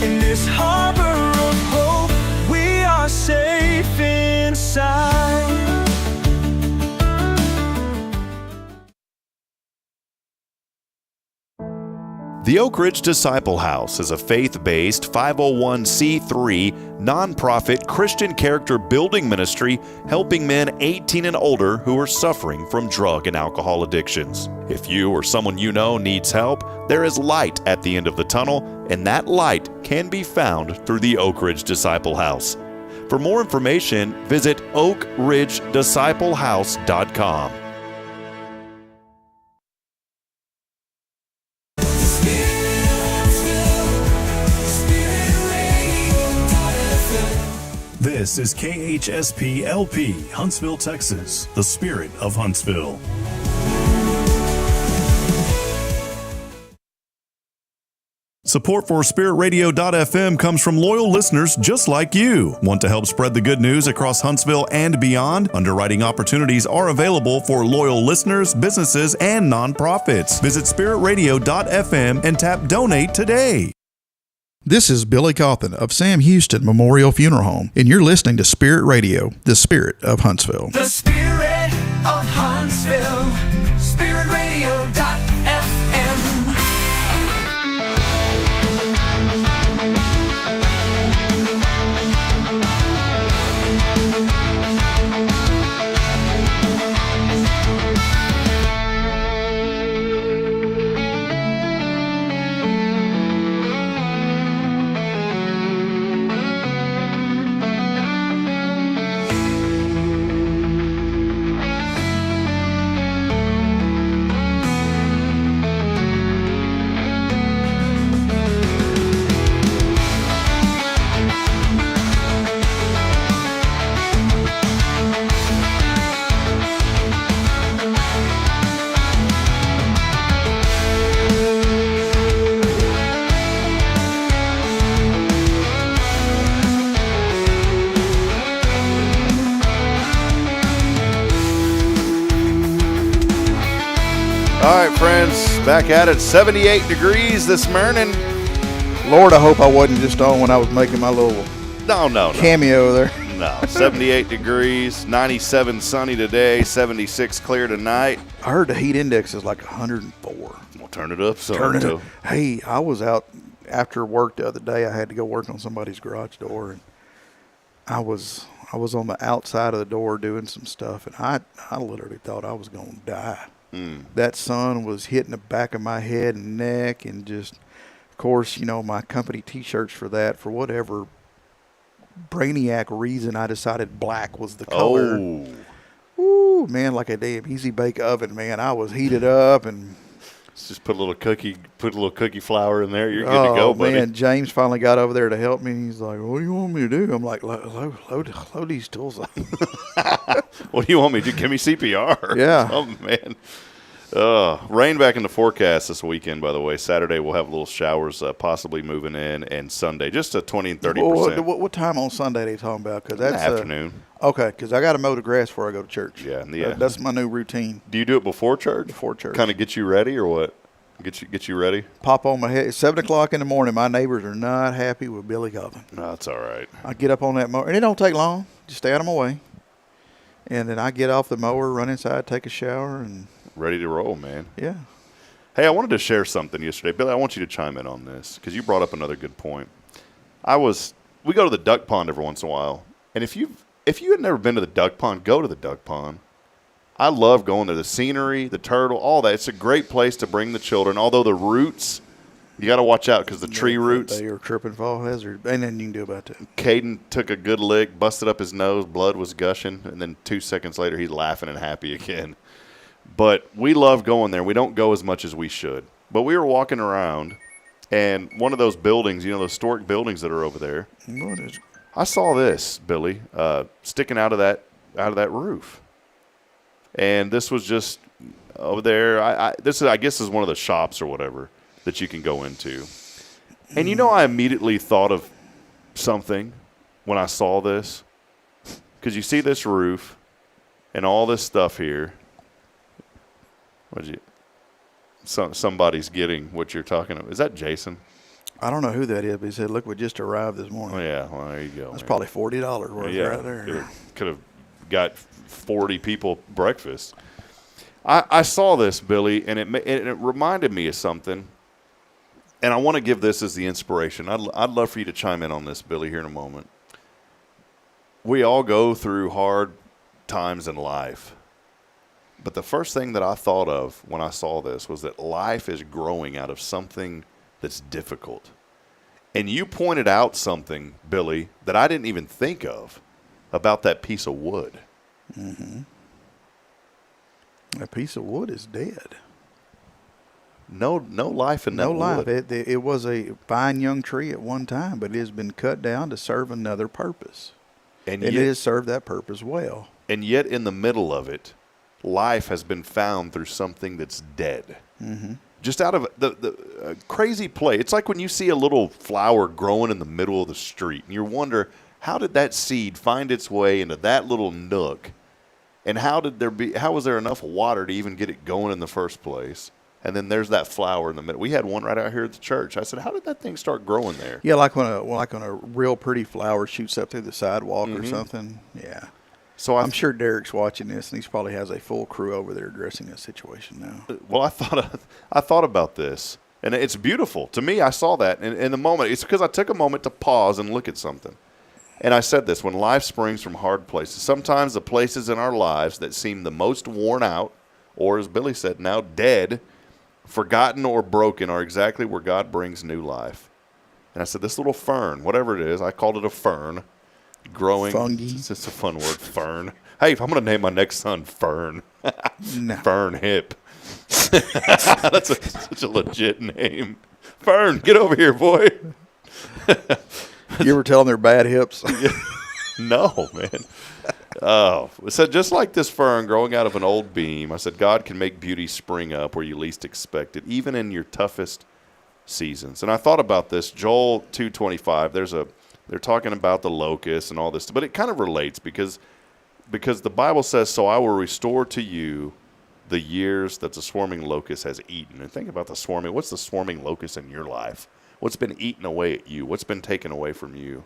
In this harbor of hope, we are safe inside. The Oak Ridge Disciple House is a faith-based 501c3 nonprofit Christian character building ministry helping men 18 and older who are suffering from drug and alcohol addictions. If you or someone you know needs help, there is light at the end of the tunnel, and that light can be found through the Oak Ridge Disciple House. For more information, visit oakridgedisciplehouse.com. This is KHSP LP, Huntsville, Texas, the spirit of Huntsville. Support for SpiritRadio.fm comes from loyal listeners just like you. Want to help spread the good news across Huntsville and beyond? Underwriting opportunities are available for loyal listeners, businesses, and nonprofits. Visit SpiritRadio.fm and tap Donate today. This is Billy Cawthon of Sam Houston Memorial Funeral Home, and you're listening to Spirit Radio, the spirit of Huntsville. The spirit of Huntsville. SpiritRadio.fm. All right, friends, back at it. 78 degrees this morning. Lord, I hope I wasn't just on when I was making my little No. cameo there. No, 78 degrees, 97 sunny today, 76 clear tonight. I heard the heat index is like 104. We'll turn it up. Turn it up. Hey, I was out after work the other day. I had to go work on somebody's garage door, and I was on the outside of the door doing some stuff, and I literally thought I was going to die. That sun was hitting the back of my head and neck, and just, of course, you know, my company T-shirts for that, for whatever brainiac reason, I decided black was the color. Oh. Ooh, man, like a damn easy bake oven, man. I was heated up, and just put a little cookie flour in there. You're good to go, buddy. Man, James finally got over there to help me. And he's like, "What do you want me to do?" I'm like, "Load these tools up." What do you want me to do? Give me CPR. Yeah. Oh man. Rain back in the forecast this weekend, by the way. Saturday we'll have little showers possibly moving in, and Sunday just a 20 and 30%. What time on Sunday are they talking about? Because that's afternoon. Okay, because I got to mow the grass before I go to church. Yeah. That's my new routine. Do you do it before church? Before church. Kind of get you ready, or what? Get you ready? Pop on my head. It's 7 o'clock in the morning. My neighbors are not happy with Billy Cawthon. No, that's all right. I get up on that mower, and it don't take long. Just stay out of my way. And then I get off the mower, run inside, take a shower, and ready to roll, man. Yeah. Hey, I wanted to share something yesterday. Billy, I want you to chime in on this because you brought up another good point. We go to the duck pond every once in a while, and if you had never been to the duck pond, go to the duck pond. I love going there. The scenery, the turtle, all that. It's a great place to bring the children. Although the roots, you got to watch out because the tree roots. They are tripping fall hazard. Ain't nothing you can do about that. Caden took a good lick, busted up his nose, blood was gushing, and then 2 seconds later he's laughing and happy again. But we love going there. We don't go as much as we should. But we were walking around, and one of those buildings, you know, those historic buildings that are over there, I saw this, Billy, sticking out of that roof. And this was just over there. I guess is one of the shops or whatever that you can go into. And you know, I immediately thought of something when I saw this, because you see this roof and all this stuff here. Somebody's getting what you're talking about. Is that Jason? I don't know who that is, but he said, "Look, we just arrived this morning." Oh, yeah, well, there you go. That's probably $40 worth right there. Could have got 40 people breakfast. I saw this, Billy, and it reminded me of something, and I want to give this as the inspiration. I'd love for you to chime in on this, Billy, here in a moment. We all go through hard times in life, but the first thing that I thought of when I saw this was that life is growing out of something that's difficult. And you pointed out something, Billy, that I didn't even think of about that piece of wood. Mm-hmm. That piece of wood is dead. No life in that wood. No life. It was a fine young tree at one time, but it has been cut down to serve another purpose. And it has served that purpose well. And yet in the middle of it, life has been found through something that's dead. Mm-hmm. just out of the crazy play. It's like when you see a little flower growing in the middle of the street, and you wonder, how did that seed find its way into that little nook? And how was there enough water to even get it going in the first place? And then there's that flower in the middle. We had one right out here at the church. I said, how did that thing start growing there? Yeah, like when a real pretty flower shoots up through the sidewalk or something. Yeah. So I'm sure Derek's watching this, and he probably has a full crew over there addressing this situation now. Well, I thought about this, and it's beautiful. To me, I saw that in the moment. It's because I took a moment to pause and look at something. And I said this, when life springs from hard places, sometimes the places in our lives that seem the most worn out, or as Billy said, now dead, forgotten or broken, are exactly where God brings new life. And I said, this little fern, whatever it is, I called it a fern, growing. Fungi. It's just a fun word, fern. Hey, if I'm going to name my next son Fern. No. Fern Hip. That's such a legit name. Fern, get over here, boy. You ever tell them they're bad hips? No, man. Oh, so just like this fern growing out of an old beam, I said, God can make beauty spring up where you least expect it, even in your toughest seasons. And I thought about this, Joel 2:25. They're talking about the locusts and all this, but it kind of relates because the Bible says, so I will restore to you the years that the swarming locust has eaten. And think about what's the swarming locust in your life? What's been eaten away at you? What's been taken away from you?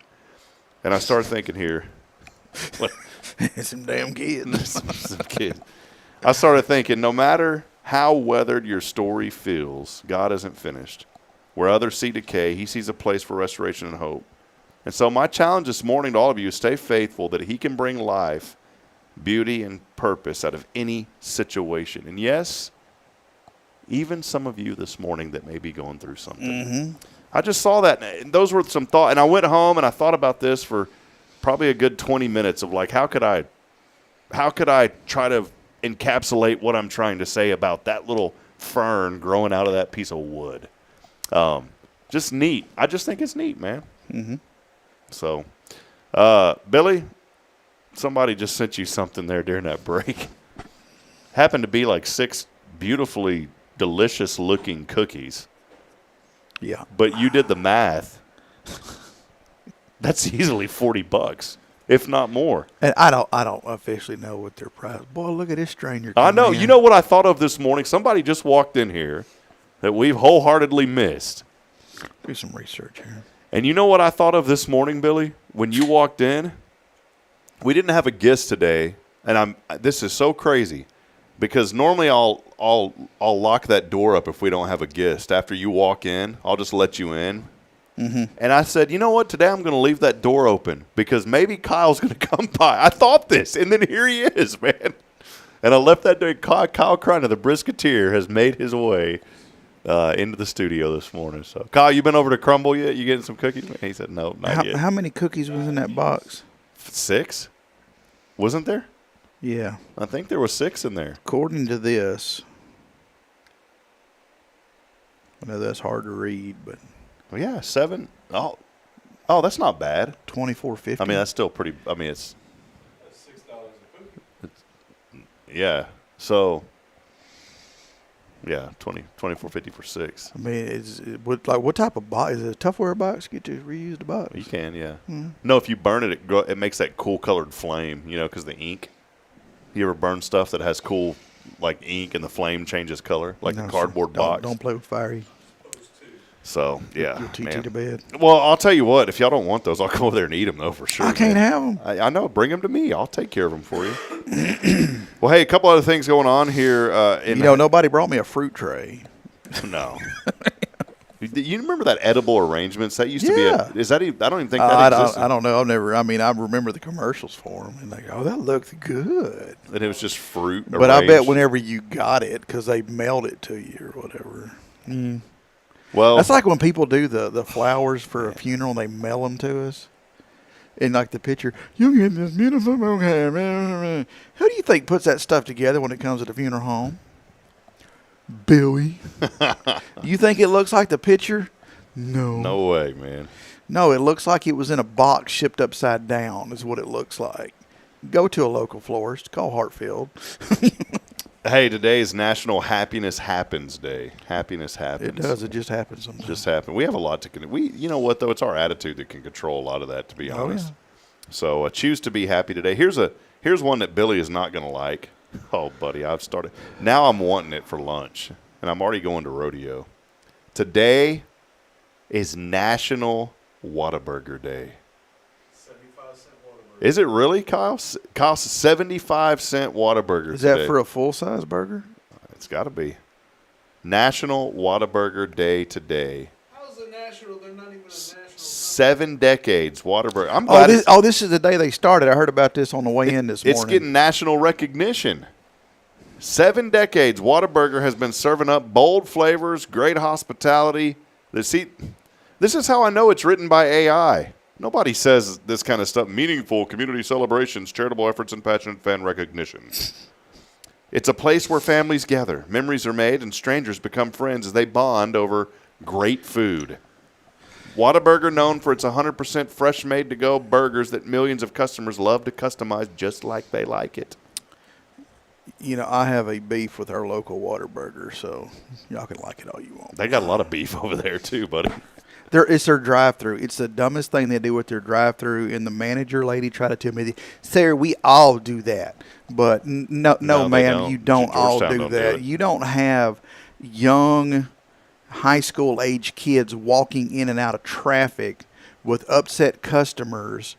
And I started thinking here, some damn kids. some kids. I started thinking, no matter how weathered your story feels, God isn't finished. Where others see decay, he sees a place for restoration and hope. And so my challenge this morning to all of you is stay faithful that he can bring life, beauty, and purpose out of any situation. And yes, even some of you this morning that may be going through something. Mm-hmm. I just saw that, and those were some thoughts. And I went home and I thought about this for probably a good 20 minutes of like, how could I try to encapsulate what I'm trying to say about that little fern growing out of that piece of wood? Just neat. I just think it's neat, man. Mm-hmm. So, Billy, somebody just sent you something there during that break. Happened to be like 6 beautifully delicious-looking cookies. Yeah. But you did the math. That's easily $40, if not more. And I don't officially know what their price. Boy, look at this stranger. I know. In. You know what I thought of this morning? Somebody just walked in here that we've wholeheartedly missed. Do some research here. And you know what I thought of this morning, Billy? When you walked in, we didn't have a guest today, and this is so crazy because normally I'll lock that door up if we don't have a guest. After you walk in, I'll just let you in. Mm-hmm. And I said, you know what? Today I'm going to leave that door open because maybe Kyle's going to come by. I thought this, and then here he is, man. And I left that door. Kyle Kreiner, the Brisketeer, has made his way into the studio this morning. So, Kyle, you been over to Crumble yet? You getting some cookies? He said, no, not yet. How many cookies was in that box? 6? Wasn't there? Yeah. I think there was 6 in there. According to this, I know that's hard to read, but well, yeah, 7. Oh, that's not bad. $24.50. I mean, that's still pretty. I mean, it's $6 a cookie. Yeah. So, yeah, $24.50 for 6. I mean, what type of box? Is it a Tupperware box? Get to reuse the box. You can, yeah. Mm-hmm. No, if you burn it, it makes that cool colored flame. You know, because the ink. You ever burn stuff that has cool like ink and the flame changes color, like the cardboard box? Don't play with fire. So yeah, You'll teach you to bed. Well, I'll tell you what. If y'all don't want those, I'll go over there and eat them though for sure. I can't have them. I know. Bring them to me. I'll take care of them for you. Well, hey, a couple other things going on here. Nobody brought me a fruit tray. No. You remember that edible arrangements? That used to be. Is that? I don't even think I that existed. I don't know. I remember the commercials for them, and they go, "Oh, that looks good." And it was just fruit. But I bet whenever you got it, because they mailed it to you or whatever. Mm. Well, that's like when people do the flowers for a funeral and they mail them to us. And like the picture, you get this beautiful bouquet. Who do you think puts that stuff together when it comes to the funeral home? Billy. You think it looks like the picture? No. No way, man. No, it looks like it was in a box shipped upside down is what it looks like. Go to a local florist. Call Hartfield. Hey, today is National Happiness Happens Day. Happiness happens. It does. It just happens sometimes. Just happen. We have a lot to. You know what though? It's our attitude that can control a lot of that. To be honest. Yeah. So choose to be happy today. Here's one that Billy is not going to like. Oh, buddy, I've started. Now I'm wanting it for lunch, and I'm already going to rodeo. Today is National Whataburger Day. 75-cent Whataburger. Is it really, Kyle? Costs 75-cent Whataburger. Is that today. for a full-size burger? It's got to be. National Whataburger Day today. How's it national? They're not even a national. 7 decades Whataburger. I'm glad. This is the day they started. I heard about this on the way in this morning. It's getting national recognition. 7 decades Whataburger has been serving up bold flavors, great hospitality. This is how I know it's written by AI. Nobody says this kind of stuff. Meaningful community celebrations, charitable efforts, and passionate fan recognition. It's a place where families gather, memories are made, and strangers become friends as they bond over great food. Whataburger, known for its 100% fresh made-to-go burgers that millions of customers love to customize just like they like it. You know, I have a beef with our local Whataburger, so y'all can like it all you want. They got a lot of beef over there too, buddy. It's their drive-through. It's the dumbest thing they do with their drive-through. And the manager lady tried to tell me, "Sir, we all do that." But no, ma'am, you don't all do that. You don't have young high school age kids walking in and out of traffic with upset customers.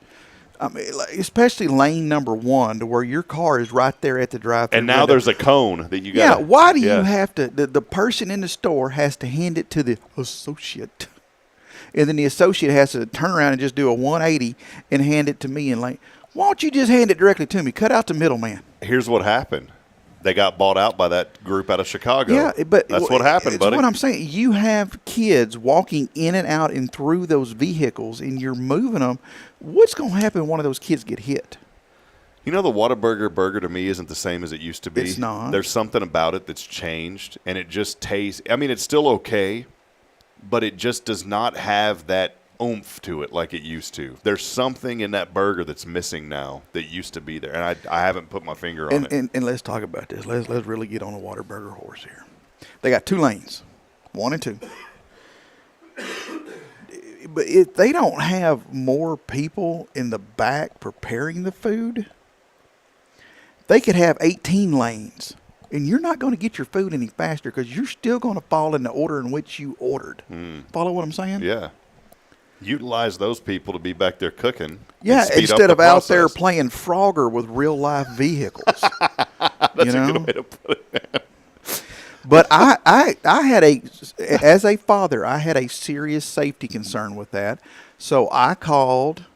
I mean, especially lane number 1 to where your car is right there at the drive-thru. And now window. there's a cone that you got. Yeah, why do you have to? The person in the store has to hand it to the associate, and then the associate has to turn around and just do a 180 and hand it to me. And like, why don't you just hand it directly to me? Cut out the middleman. Here's what happened. They got bought out by that group out of Chicago. Yeah, but that's what happened, buddy. That's what I'm saying. You have kids walking in and out and through those vehicles, and you're moving them. What's going to happen when one of those kids get hit? You know, the Whataburger burger to me isn't the same as it used to be. It's not. There's something about it that's changed, and it just tastes. I mean, it's still okay, but it just does not have that oomph to it like it used to. There's something in that burger that's missing now that used to be there, and I haven't put my finger on it. And let's talk about this. Let's really get on a Whataburger horse here. They got 2 lanes, 1 and 2. But if they don't have more people in the back preparing the food, they could have 18 lanes. And you're not going to get your food any faster because you're still going to fall in the order in which you ordered. Follow what I'm saying? Yeah. Utilize those people to be back there cooking. Yeah, instead of out there playing Frogger with real life vehicles. That's a good way to put it, man. But I had as a father, I had a serious safety concern with that. So I called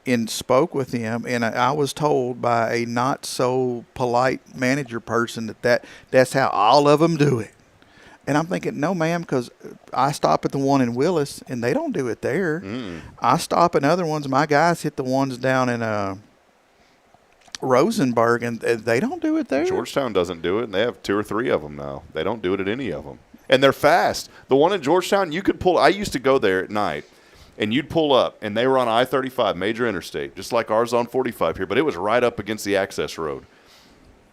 and spoke with him, and I was told by a not so polite manager person that's how all of them do it. And I'm thinking, no, ma'am, because I stop at the one in Willis, and they don't do it there. I stop at other ones. My guys hit the ones down in Rosenberg, and they don't do it there. Georgetown doesn't do it, and they have 2 or 3 of them now. They don't do it at any of them. And they're fast. The one in Georgetown, you could pull. I used to go there at night, and you'd pull up, and they were on I-35, major interstate, just like ours on 45 here, but it was right up against the access road.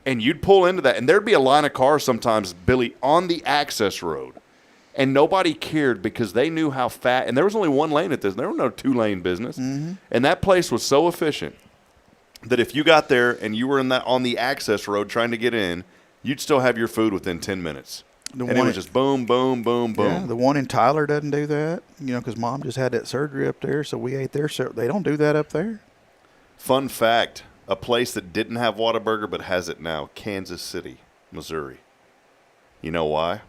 And you'd pull into that, and there'd be a line of cars sometimes, Billy, on the access road. And nobody cared because they knew how fast. And there was only 1 lane at this. There was no 2-lane business. And that place was so efficient that if you got there and you were on the access road trying to get in, you'd still have your food within 10 minutes. And it was just boom, boom, boom, boom. Yeah, the one in Tyler doesn't do that, because Mom just had that surgery up there, so we ate there. So they don't do that up there. Fun fact. A place that didn't have Whataburger but has it now, Kansas City, Missouri. You know why?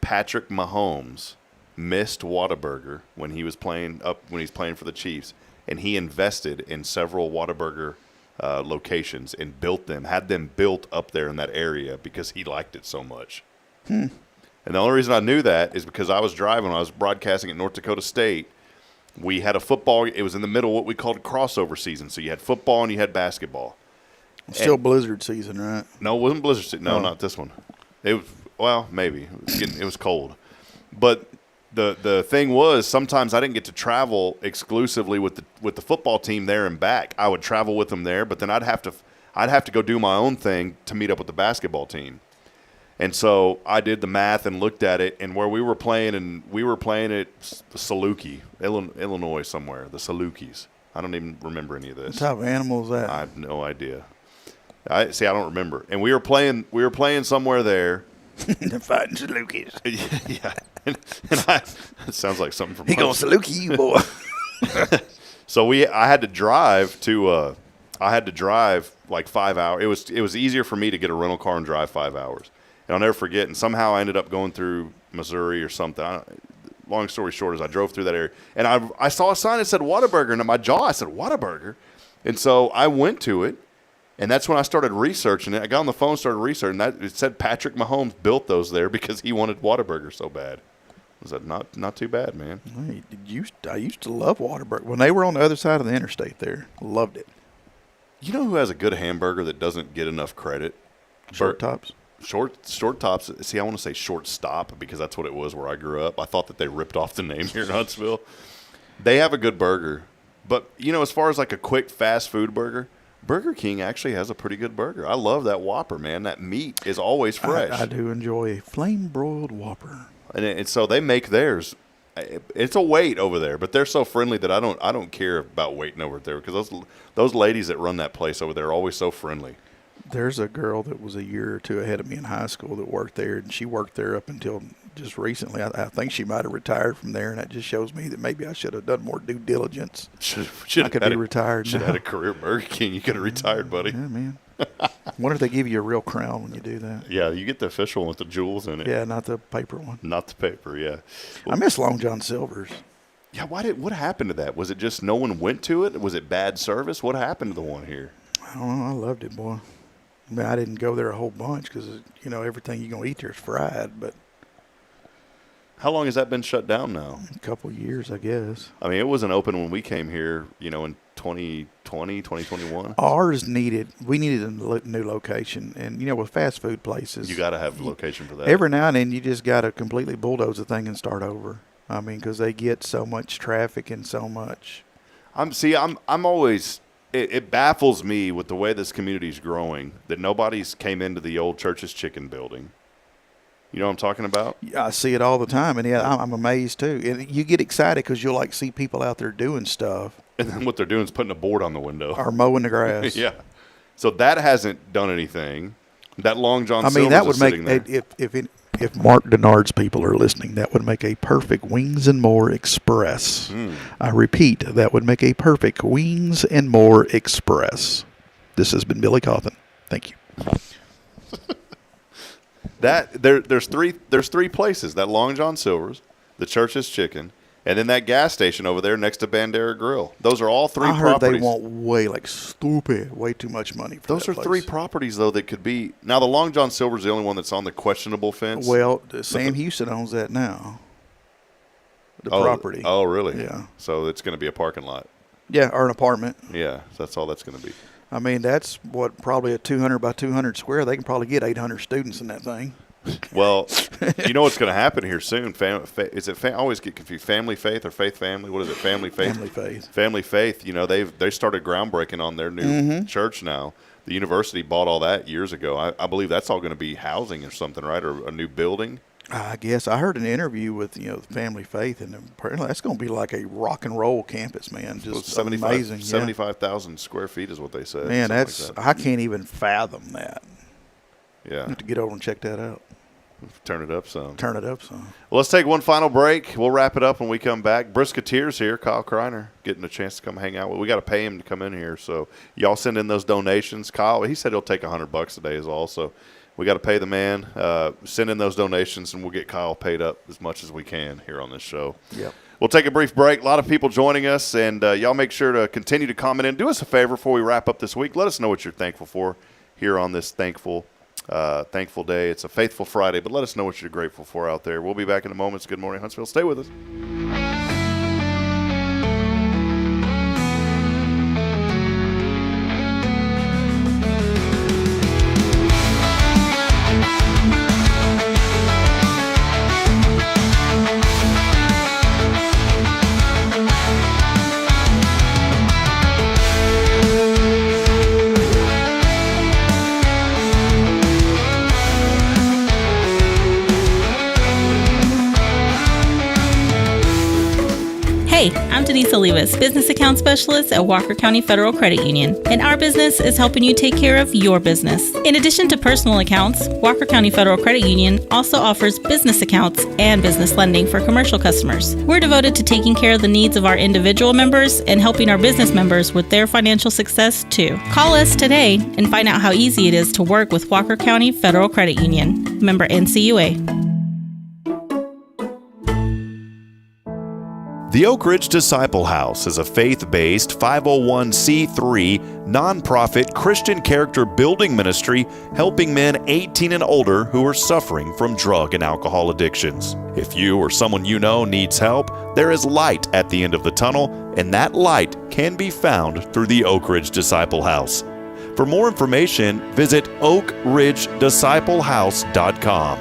Patrick Mahomes missed Whataburger when he's playing for the Chiefs, and he invested in several Whataburger locations and had them built up there in that area because he liked it so much. And the only reason I knew that is because I was driving when I was broadcasting at North Dakota State. We had a football. It was in the middle of what we called crossover season. So you had football and you had basketball. Still blizzard season, right? No, it wasn't blizzard season. No, not this one. It was, well, maybe. It was cold. But the thing was, sometimes I didn't get to travel exclusively with the football team there and back. I would travel with them there, but then I'd have I'd have to go do my own thing to meet up with the basketball team. And so I did the math and looked at it, and where we were playing at Saluki, Illinois somewhere, the Salukis. I don't even remember any of this. What type of animal is that? I have no idea. I don't remember. And we were playing somewhere there. The fighting Salukis. Yeah. And it sounds like something from He gonna Saluki you, boy. So I had to drive like 5 hours. It was easier for me to get a rental car and drive 5 hours. And I'll never forget. And somehow I ended up going through Missouri or something. Long story short is I drove through that area. And I saw a sign that said Whataburger. And in my jaw, I said, Whataburger? And so I went to it. And that's when I started researching it. I got on the phone, started researching. It said Patrick Mahomes built those there because he wanted Whataburger so bad. Was that not too bad, man? I used to love Whataburger. When they were on the other side of the interstate there, loved it. You know who has a good hamburger that doesn't get enough credit? Short Tops. Short Tops. See, I want to say Short Stop because that's what it was where I grew up. I thought that they ripped off the name here in Huntsville. They have a good burger. But, as far as like a quick fast food burger, Burger King actually has a pretty good burger. I love that Whopper, man. That meat is always fresh. I do enjoy a flame-broiled Whopper. And so they make theirs. It's a wait over there, but they're so friendly that I don't care about waiting over there because those ladies that run that place over there are always so friendly. There's a girl that was a year or two ahead of me in high school that worked there, and she worked there up until just recently. I think she might have retired from there, and that just shows me that maybe I should have done more due diligence. I could be retired now. Should have had a career at Burger King. You could have retired, buddy. Yeah, man. I wonder if they give you a real crown when you do that. Yeah, you get the official one with the jewels in it. Yeah, not the paper one. Not the paper, yeah. I miss Long John Silver's. Yeah, what happened to that? Was it just no one went to it? Was it bad service? What happened to the one here? I don't know. I loved it, boy. I mean, I didn't go there a whole bunch because, everything you're going to eat there is fried. But how long has that been shut down now? A couple of years, I guess. I mean, it wasn't open when we came here, in 2020, 2021. We needed a new location. And, with fast food places. You got to have a location for that. Every now and then you just got to completely bulldoze the thing and start over. I mean, because they get so much traffic and so much. I'm always... It baffles me with the way this community is growing that nobody's came into the old Church's Chicken building. You know what I'm talking about? Yeah, I see it all the time, and yeah, I'm amazed too. And you get excited because you'll see people out there doing stuff. And then what they're doing is putting a board on the window. Or mowing the grass. Yeah. So that hasn't done anything. That Long John Silver's that would sitting make there. If Mark Denard's people are listening, that would make a perfect Wings and More Express. I repeat, that would make a perfect Wings and More Express. This has been Billy Cawthon. Thank you. There's three places: that Long John Silver's, the Church's Chicken, and then that gas station over there next to Bandera Grill. Those are all three properties. I heard they want way too much money for those that are place. Three properties, though, that could be. Now, the Long John Silver's the only one that's on the questionable fence. Well, Sam Houston owns that now. The property. Oh, really? Yeah. So it's going to be a parking lot. Yeah, or an apartment. Yeah, that's all that's going to be. I mean, that's probably a 200 by 200 square. They can probably get 800 students in that thing. Well, you know what's going to happen here soon? I always get confused. Family Faith or Faith Family? What is it? Family Faith. Family Faith. Family Faith. They started groundbreaking on their new church now. The university bought all that years ago. I believe that's all going to be housing or something, right? Or a new building. I guess I heard an interview with Family Faith, and apparently that's going to be like a rock and roll campus, man. Just amazing. 75,000 square feet is what they said. Man, I can't even fathom that. Yeah, I have to get over and check that out. Turn it up some. Well, let's take one final break. We'll wrap it up when we come back. Brisketeers here, Kyle Kreiner, getting a chance to come hang out. We got to pay him to come in here, so y'all send in those donations. Kyle, he said he'll take $100 a day is all, so we got to pay the man. Send in those donations, and we'll get Kyle paid up as much as we can here on this show. Yep. We'll take a brief break. A lot of people joining us, and y'all make sure to continue to comment in. Do us a favor before we wrap up this week. Let us know what you're thankful for here on this thankful day. It's a faithful Friday, but let us know what you're grateful for out there. We'll be back in a moment. It's Good Morning Huntsville. Stay with us. Hey, I'm Denise Olivas, Business Account Specialist at Walker County Federal Credit Union, and our business is helping you take care of your business. In addition to personal accounts, Walker County Federal Credit Union also offers business accounts and business lending for commercial customers. We're devoted to taking care of the needs of our individual members and helping our business members with their financial success too. Call us today and find out how easy it is to work with Walker County Federal Credit Union. Member NCUA. The Oak Ridge Disciple House is a faith-based 501c3 nonprofit Christian character building ministry helping men 18 and older who are suffering from drug and alcohol addictions. If you or someone you know needs help, there is light at the end of the tunnel, and that light can be found through the Oak Ridge Disciple House. For more information, visit oakridgedisciplehouse.com.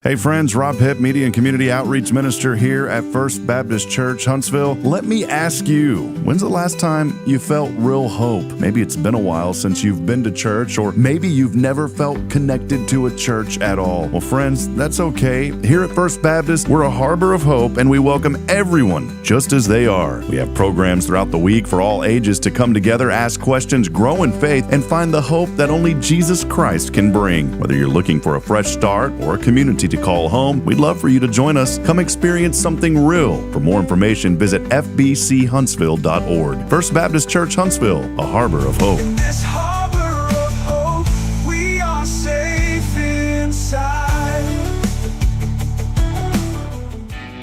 Hey friends, Rob Hipp, Media and Community Outreach Minister here at First Baptist Church, Huntsville. Let me ask you, when's the last time you felt real hope? Maybe it's been a while since you've been to church, or maybe you've never felt connected to a church at all. Well, friends, that's okay. Here at First Baptist, we're a harbor of hope, and we welcome everyone just as they are. We have programs throughout the week for all ages to come together, ask questions, grow in faith, and find the hope that only Jesus Christ can bring. Whether you're looking for a fresh start or a community to call home, we'd love for you to join us. Come experience something real. For more information, visit fbchuntsville.org. First Baptist Church Huntsville, a harbor of hope. In this harbor of hope, we are safe inside.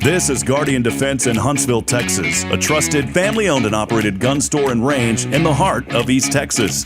This is Guardian Defense in Huntsville, Texas, a trusted, family-owned and operated gun store and range in the heart of East Texas.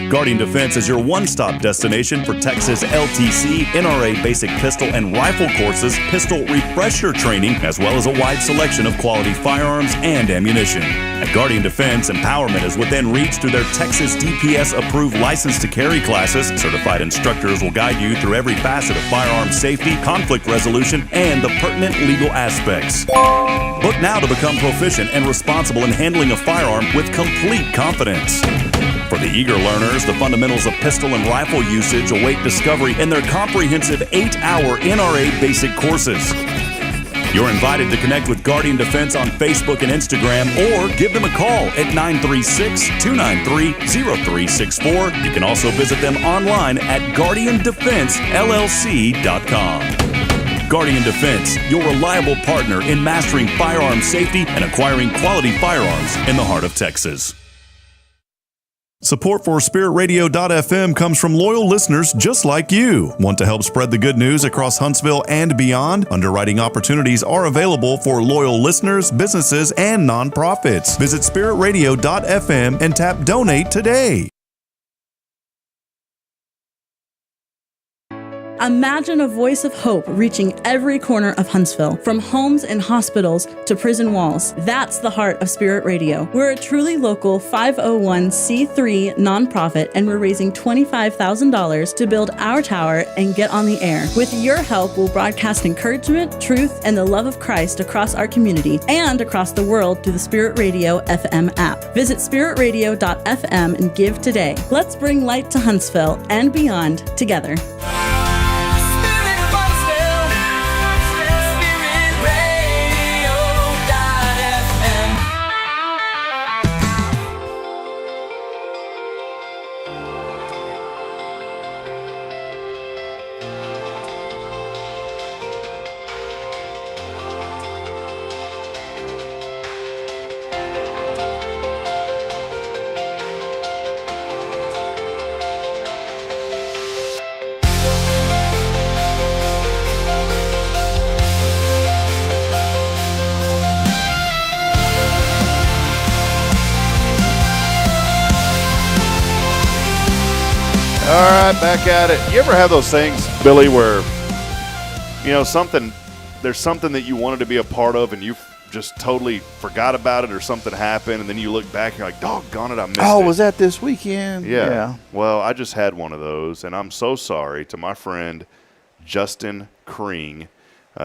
Guardian Defense is your one-stop destination for Texas LTC, NRA basic pistol and rifle courses, pistol refresher training, as well as a wide selection of quality firearms and ammunition. At Guardian Defense, empowerment is within reach through their Texas DPS-approved license to carry classes. Certified instructors will guide you through every facet of firearm safety, conflict resolution, and the pertinent legal aspects. Book now to become proficient and responsible in handling a firearm with complete confidence. For the eager learners, the fundamentals of pistol and rifle usage await discovery in their comprehensive 8-hour NRA basic courses. You're invited to connect with Guardian Defense on Facebook and Instagram, or give them a call at 936-293-0364. You can also visit them online at guardiandefensellc.com. Guardian Defense, your reliable partner in mastering firearm safety and acquiring quality firearms in the heart of Texas. Support for SpiritRadio.fm comes from loyal listeners just like you. Want to help spread the good news across Huntsville and beyond? Underwriting opportunities are available for loyal listeners, businesses, and nonprofits. Visit SpiritRadio.fm and tap Donate today. Imagine a voice of hope reaching every corner of Huntsville, from homes and hospitals to prison walls. That's the heart of Spirit Radio. We're a truly local 501c3 nonprofit, and we're raising $25,000 to build our tower and get on the air. With your help, we'll broadcast encouragement, truth, and the love of Christ across our community and across the world through the Spirit Radio FM app. Visit spiritradio.fm and give today. Let's bring light to Huntsville and beyond together. All right, back at it. You ever have those things, Billy, where, there's something that you wanted to be a part of and you just totally forgot about it, or something happened, and then you look back and you're like, doggone it, I missed it. Oh, was that this weekend? Yeah. Well, I just had one of those, and I'm so sorry to my friend Justin Kring.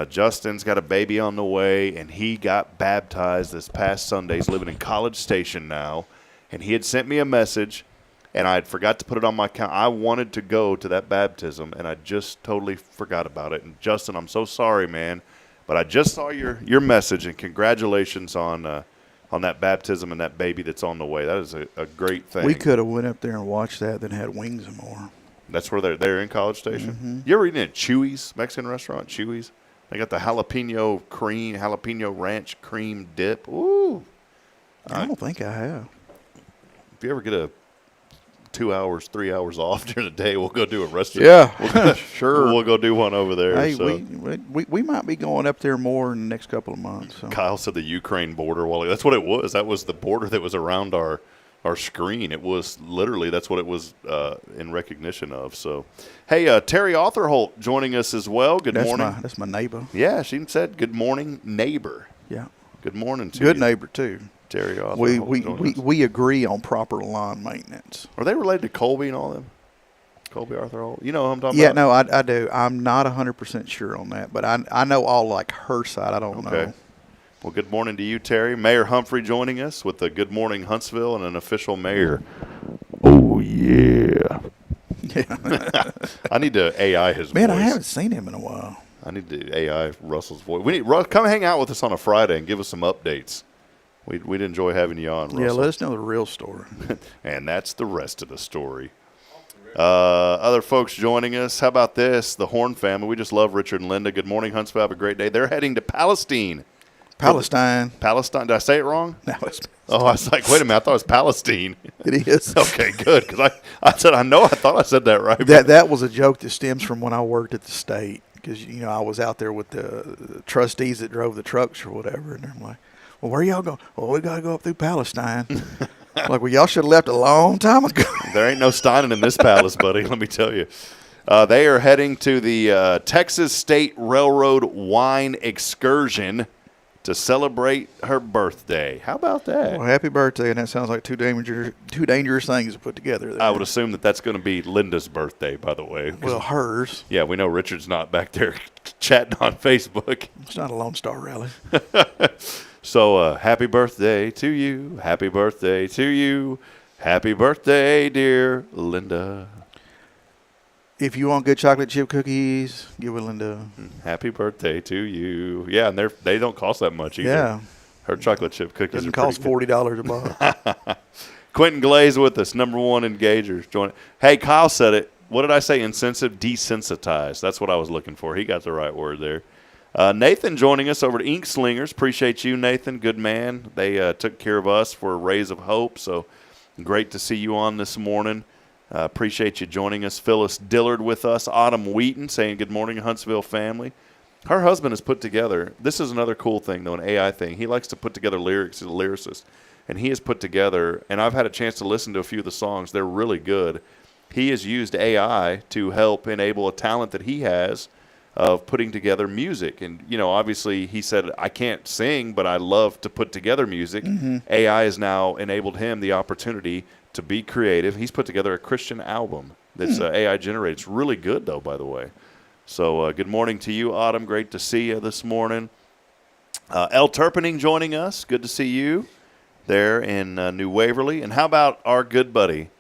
Justin's got a baby on the way, and he got baptized this past Sunday. He's living in College Station now, and he had sent me a message, and I had forgot to put it on my account. I wanted to go to that baptism, and I just totally forgot about it. And Justin, I'm so sorry, man, But I just saw your message, and congratulations on that baptism and that baby that's on the way. That is a great thing. We could have went up there and watched that, then had wings and more. That's where they're in College Station. Mm-hmm. You ever eaten at Chewy's Mexican restaurant? Chewy's. They got the jalapeno ranch cream dip. Ooh. I don't think I have. If you ever get a 2 hours, 3 hours off during the day, we'll go do a restaurant. Yeah, sure. We'll go do one over there. Hey, so. we might be going up there more in the next couple of months. So. Kyle said the Ukraine border. Well, that's what it was. That was the border that was around our screen. It was literally, that's what it was in recognition of. So, hey, Terry Arthurholt joining us as well. Good morning. That's my neighbor. Yeah, she said good morning, neighbor. Yeah. Good morning to Good you. neighbor, too. Terry Arthurholt. We agree on proper lawn maintenance. Are they related to Colby and all them? Colby Arthurholt? You know who I'm talking about? Yeah, no, I do. I'm not 100% sure on that, but I know all like her side. I don't know. Well, good morning to you, Terry. Mayor Humphrey joining us with the Good Morning Huntsville and an official mayor. Oh, yeah. I need to AI his voice. Man, I haven't seen him in a while. I need to AI Russell's voice. We need come hang out with us on a Friday and give us some updates. We'd enjoy having you on, Russell. Yeah, let us know the real story. And that's the rest of the story. Other folks joining us. How about this? The Horn family. We just love Richard and Linda. Good morning, Huntsville. Have a great day. They're heading to Palestine. Palestine. Did I say it wrong? No, it's. Oh, I was like, wait a minute. I thought it was Palestine. It is. Okay, good. Because I said, I thought I said that right. That was a joke that stems from when I worked at the state. Because, I was out there with the trustees that drove the trucks or whatever. And I'm like, well, where y'all going? Well, we got to go up through Palestine. Like, well, y'all should have left a long time ago. There ain't no Steinin in this palace, buddy. Let me tell you. They are heading to the Texas State Railroad wine excursion to celebrate her birthday. How about that? Well, happy birthday, and that sounds like two dangerous things to put together there. I would assume that's going to be Linda's birthday, by the way. Well, hers. Yeah, we know Richard's not back there chatting on Facebook. It's not a Lone Star rally. So, happy birthday to you. Happy birthday to you. Happy birthday, dear Linda. If you want good chocolate chip cookies, give it Linda. Happy birthday to you. Yeah, and they don't cost that much either. Yeah. Her chocolate chip cookies doesn't cost $40 a box. Quentin Glaze with us, number one engagers. Join. Hey, Kyle said it. What did I say? Insensitive, desensitized. That's what I was looking for. He got the right word there. Nathan joining us over at Ink Slingers. Appreciate you, Nathan. Good man. They took care of us for Rays of Hope, so great to see you on this morning. Appreciate you joining us. Phyllis Dillard with us. Autumn Wheaton saying good morning, Huntsville family. Her husband has put together, this is another cool thing, though, an AI thing. He likes to put together lyrics. He's a lyricist. And he has put together, and I've had a chance to listen to a few of the songs. They're really good. He has used AI to help enable a talent that he has of putting together music. And, obviously he said, I can't sing, but I love to put together music. Mm-hmm. AI has now enabled him the opportunity to be creative. He's put together a Christian album that's AI generated. It's really good, though, by the way. So good morning to you, Autumn. Great to see you this morning. El Turpening joining us. Good to see you there in New Waverly. And how about our good buddy,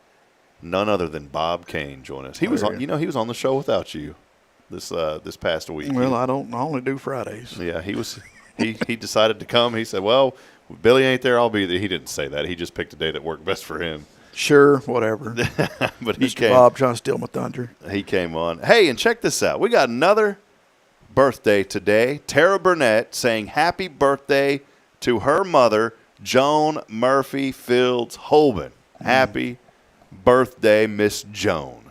none other than Bob Kane, joining us. He was on, he was on the show without you this past week. Well, I only do Fridays. Yeah, he was. He decided to come. He said, well, Billy ain't there, I'll be there. He didn't say that. He just picked a day that worked best for him. Sure, whatever. But he Mr. came. Bob trying to steal my thunder. He came on. Hey, and check this out. We got another birthday today. Tara Burnett saying happy birthday to her mother, Joan Murphy Fields Holben. Happy birthday, Miss Joan.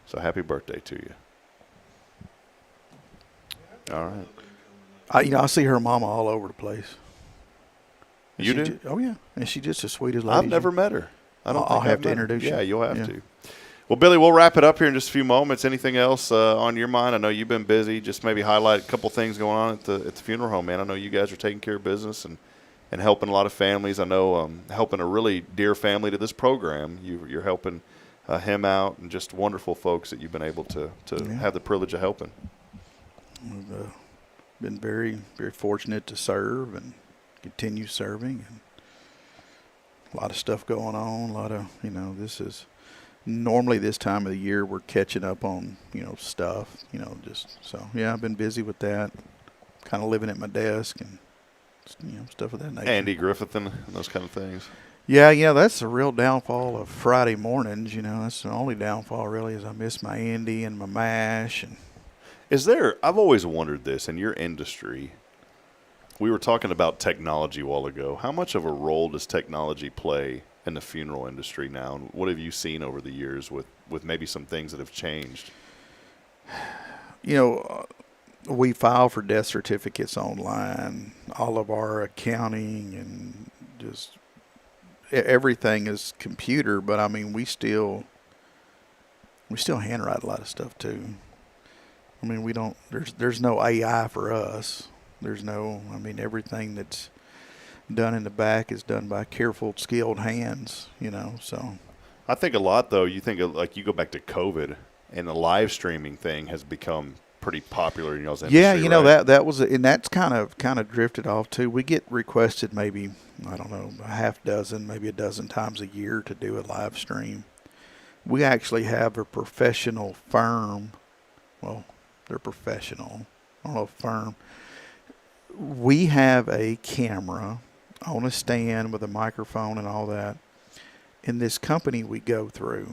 So happy birthday to you. All right. I see her mama all over the place. You do? Oh, yeah. And she's just as sweet as lady. I've never met her. I'll have to introduce you. Yeah, you'll have to. Well, Billy, we'll wrap it up here in just a few moments. Anything else on your mind? I know you've been busy. Just maybe highlight a couple things going on at the funeral home, man. I know you guys are taking care of business and helping a lot of families. I know helping a really dear family to this program. You're helping him out, and just wonderful folks that you've been able to have the privilege of helping. We've been very, very fortunate to serve and continue serving. And a lot of stuff going on. A lot of, this is normally this time of the year we're catching up on, stuff, just so, yeah, I've been busy with that. kind of living at my desk and stuff of that nature. Andy Griffith and those kind of things. Yeah, that's the real downfall of Friday mornings. That's the only downfall really is I miss my Andy and my MASH. And I've always wondered this in your industry. We were talking about technology a while ago. How much of a role does technology play in the funeral industry now? And what have you seen over the years with maybe some things that have changed? We file for death certificates online. All of our accounting and just everything is computer. But I mean, we still handwrite a lot of stuff too. I mean, we don't. There's no AI for us. Everything that's done in the back is done by careful, skilled hands. So. I think a lot though. You think of, like you go back to COVID, and the live streaming thing has become pretty popular in y'all's industry. Yeah, right? that was, and that's kind of drifted off too. We get requested maybe, I don't know, a half dozen, maybe a dozen times a year to do a live stream. We actually have a professional firm. Well, they're professional. I don't know, firm. We have a camera on a stand with a microphone and all that. In this company we go through,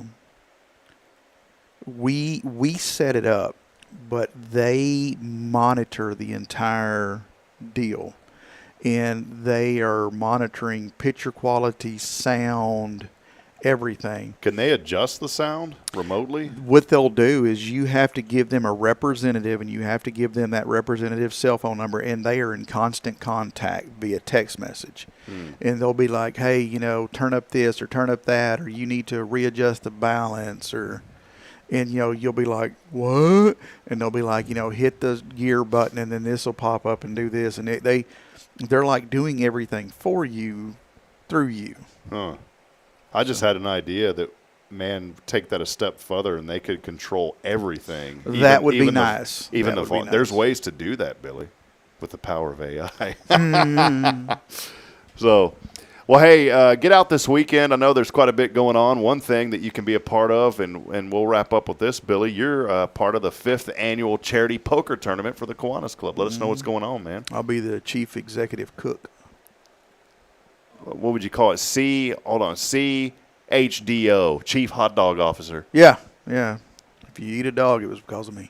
we set it up, but they monitor the entire deal. And they are monitoring picture quality, sound, everything. Can they adjust the sound remotely? What they'll do is you have to give them a representative, and you have to give them that representative's cell phone number, and they are in constant contact via text message. And they'll be like, hey, turn up this or turn up that, or you need to readjust the balance, and you'll be like, what? And they'll be like, hit the gear button, and then this will pop up and do this. And they're like doing everything for you through you. Huh. I just had an idea that, take that a step further, and they could control everything. That would be nice. There's ways to do that, Billy, with the power of AI. So, well, hey, get out this weekend. I know there's quite a bit going on. One thing that you can be a part of, and we'll wrap up with this, Billy, you're part of the 5th annual charity poker tournament for the Kiwanis Club. Let us know what's going on, man. I'll be the chief executive cook. What would you call it? CHDO, Chief Hot Dog Officer. Yeah. If you eat a dog, it was because of me.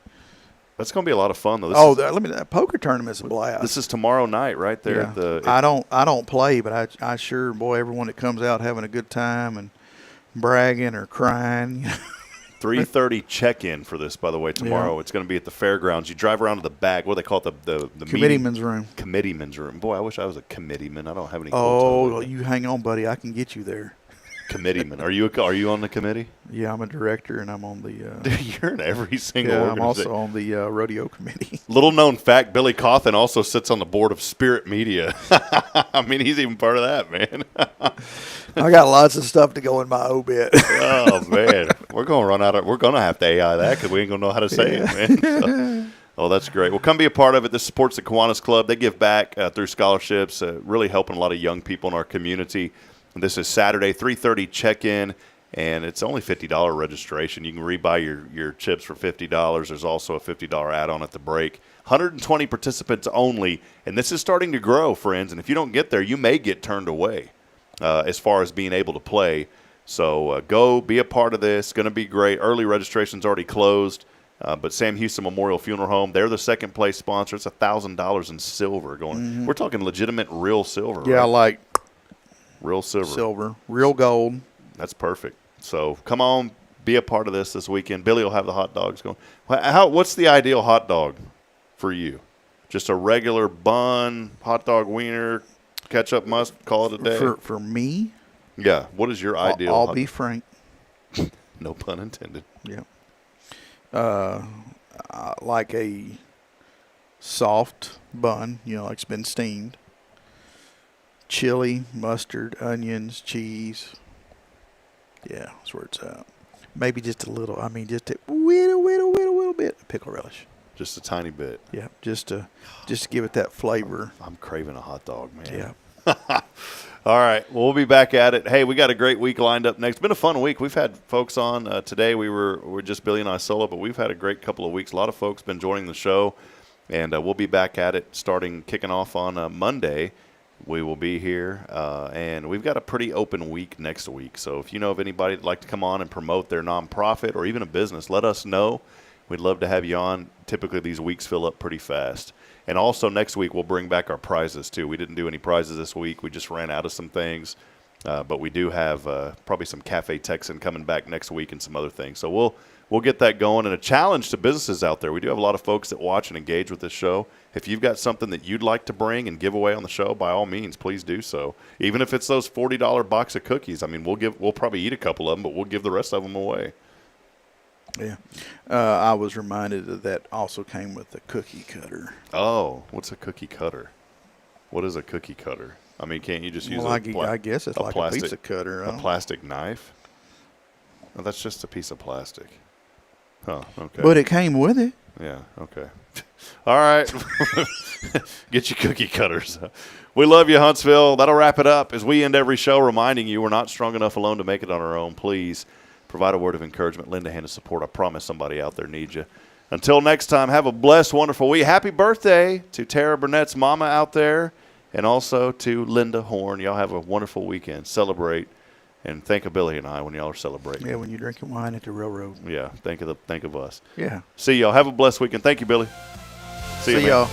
That's going to be a lot of fun, though. That poker tournament's a blast. This is tomorrow night, right there. Yeah. I don't play, but I sure, everyone that comes out having a good time and bragging or crying. 3:30 check-in for this, by the way, tomorrow. Yeah. It's going to be at the fairgrounds. You drive around to the back. What do they call it? The committeeman's room. Committeeman's room. Boy, I wish I was a committeeman. I don't have any. Oh, you hang on, buddy. I can get you there. Committeeman. Are you on the committee? Yeah, I'm a director, and I'm on the. You're in every single. Yeah, I'm also on the rodeo committee. Little known fact: Billy Cawthon also sits on the board of Spirit Media. I mean, he's even part of that, man. I got lots of stuff to go in my obit. Oh man, we're gonna have to AI that because we ain't gonna know how to say it, man. So, that's great. Well, come be a part of it. This supports the Kiwanis Club. They give back through scholarships, really helping a lot of young people in our community. And this is Saturday, 3:30 check-in, and it's only $50 registration. You can rebuy your chips for $50. There's also a $50 add-on at the break. 120 participants only, and this is starting to grow, friends. And if you don't get there, you may get turned away as far as being able to play. So go be a part of this. It's going to be great. Early registration's already closed, but Sam Houston Memorial Funeral Home, they're the second place sponsor. It's $1,000 in silver going. Mm-hmm. We're talking legitimate real silver. Yeah, right? like real silver. Silver. Real gold. That's perfect. So come on, be a part of this weekend. Billy will have the hot dogs going. What's the ideal hot dog for you? Just a regular bun, hot dog wiener, ketchup, mustard, call it a day? For me? Yeah. What is your ideal I'll be frank. No pun intended. Yeah. Like a soft bun, like it's been steamed. Chili, mustard, onions, cheese. Yeah, that's where it's at. Maybe just a little, just a little bit of pickle relish. Just a tiny bit. Yeah, just to give it that flavor. I'm craving a hot dog, man. Yeah. All right, well, we'll be back at it. Hey, we got a great week lined up next. It's been a fun week. We've had folks on today. We're just Billy and I solo, but we've had a great couple of weeks. A lot of folks been joining the show. And we'll be back at it kicking off on Monday. We will be here, and we've got a pretty open week next week. So if you know of anybody that'd like to come on and promote their nonprofit or even a business, let us know. We'd love to have you on. Typically, these weeks fill up pretty fast. And also next week, we'll bring back our prizes, too. We didn't do any prizes this week. We just ran out of some things. But we do have probably some Cafe Texan coming back next week and some other things. So we'll get that going. And a challenge to businesses out there. We do have a lot of folks that watch and engage with this show. If you've got something that you'd like to bring and give away on the show, by all means, please do so. Even if it's those $40 box of cookies. I mean, we'll probably eat a couple of them, but we'll give the rest of them away. Yeah. I was reminded that also came with the cookie cutter. Oh, what's a cookie cutter? What is a cookie cutter? I mean, can't you just use I guess it's like a pizza cutter. A plastic knife? No, that's just a piece of plastic. Huh, okay. But it came with it. Yeah, okay. All right. Get your cookie cutters. We love you, Huntsville. That'll wrap it up as we end every show reminding you we're not strong enough alone to make it on our own. Please provide a word of encouragement, lend a hand of support. I promise somebody out there needs you. Until next time, have a blessed, wonderful week. Happy birthday to Tara Burnett's mama out there and also to Linda Horn. Y'all have a wonderful weekend. Celebrate. And think of Billy and I when y'all are celebrating. Yeah, when you're drinking wine at the railroad. Yeah, think of us. Yeah. See y'all. Have a blessed weekend. Thank you, Billy. See y'all.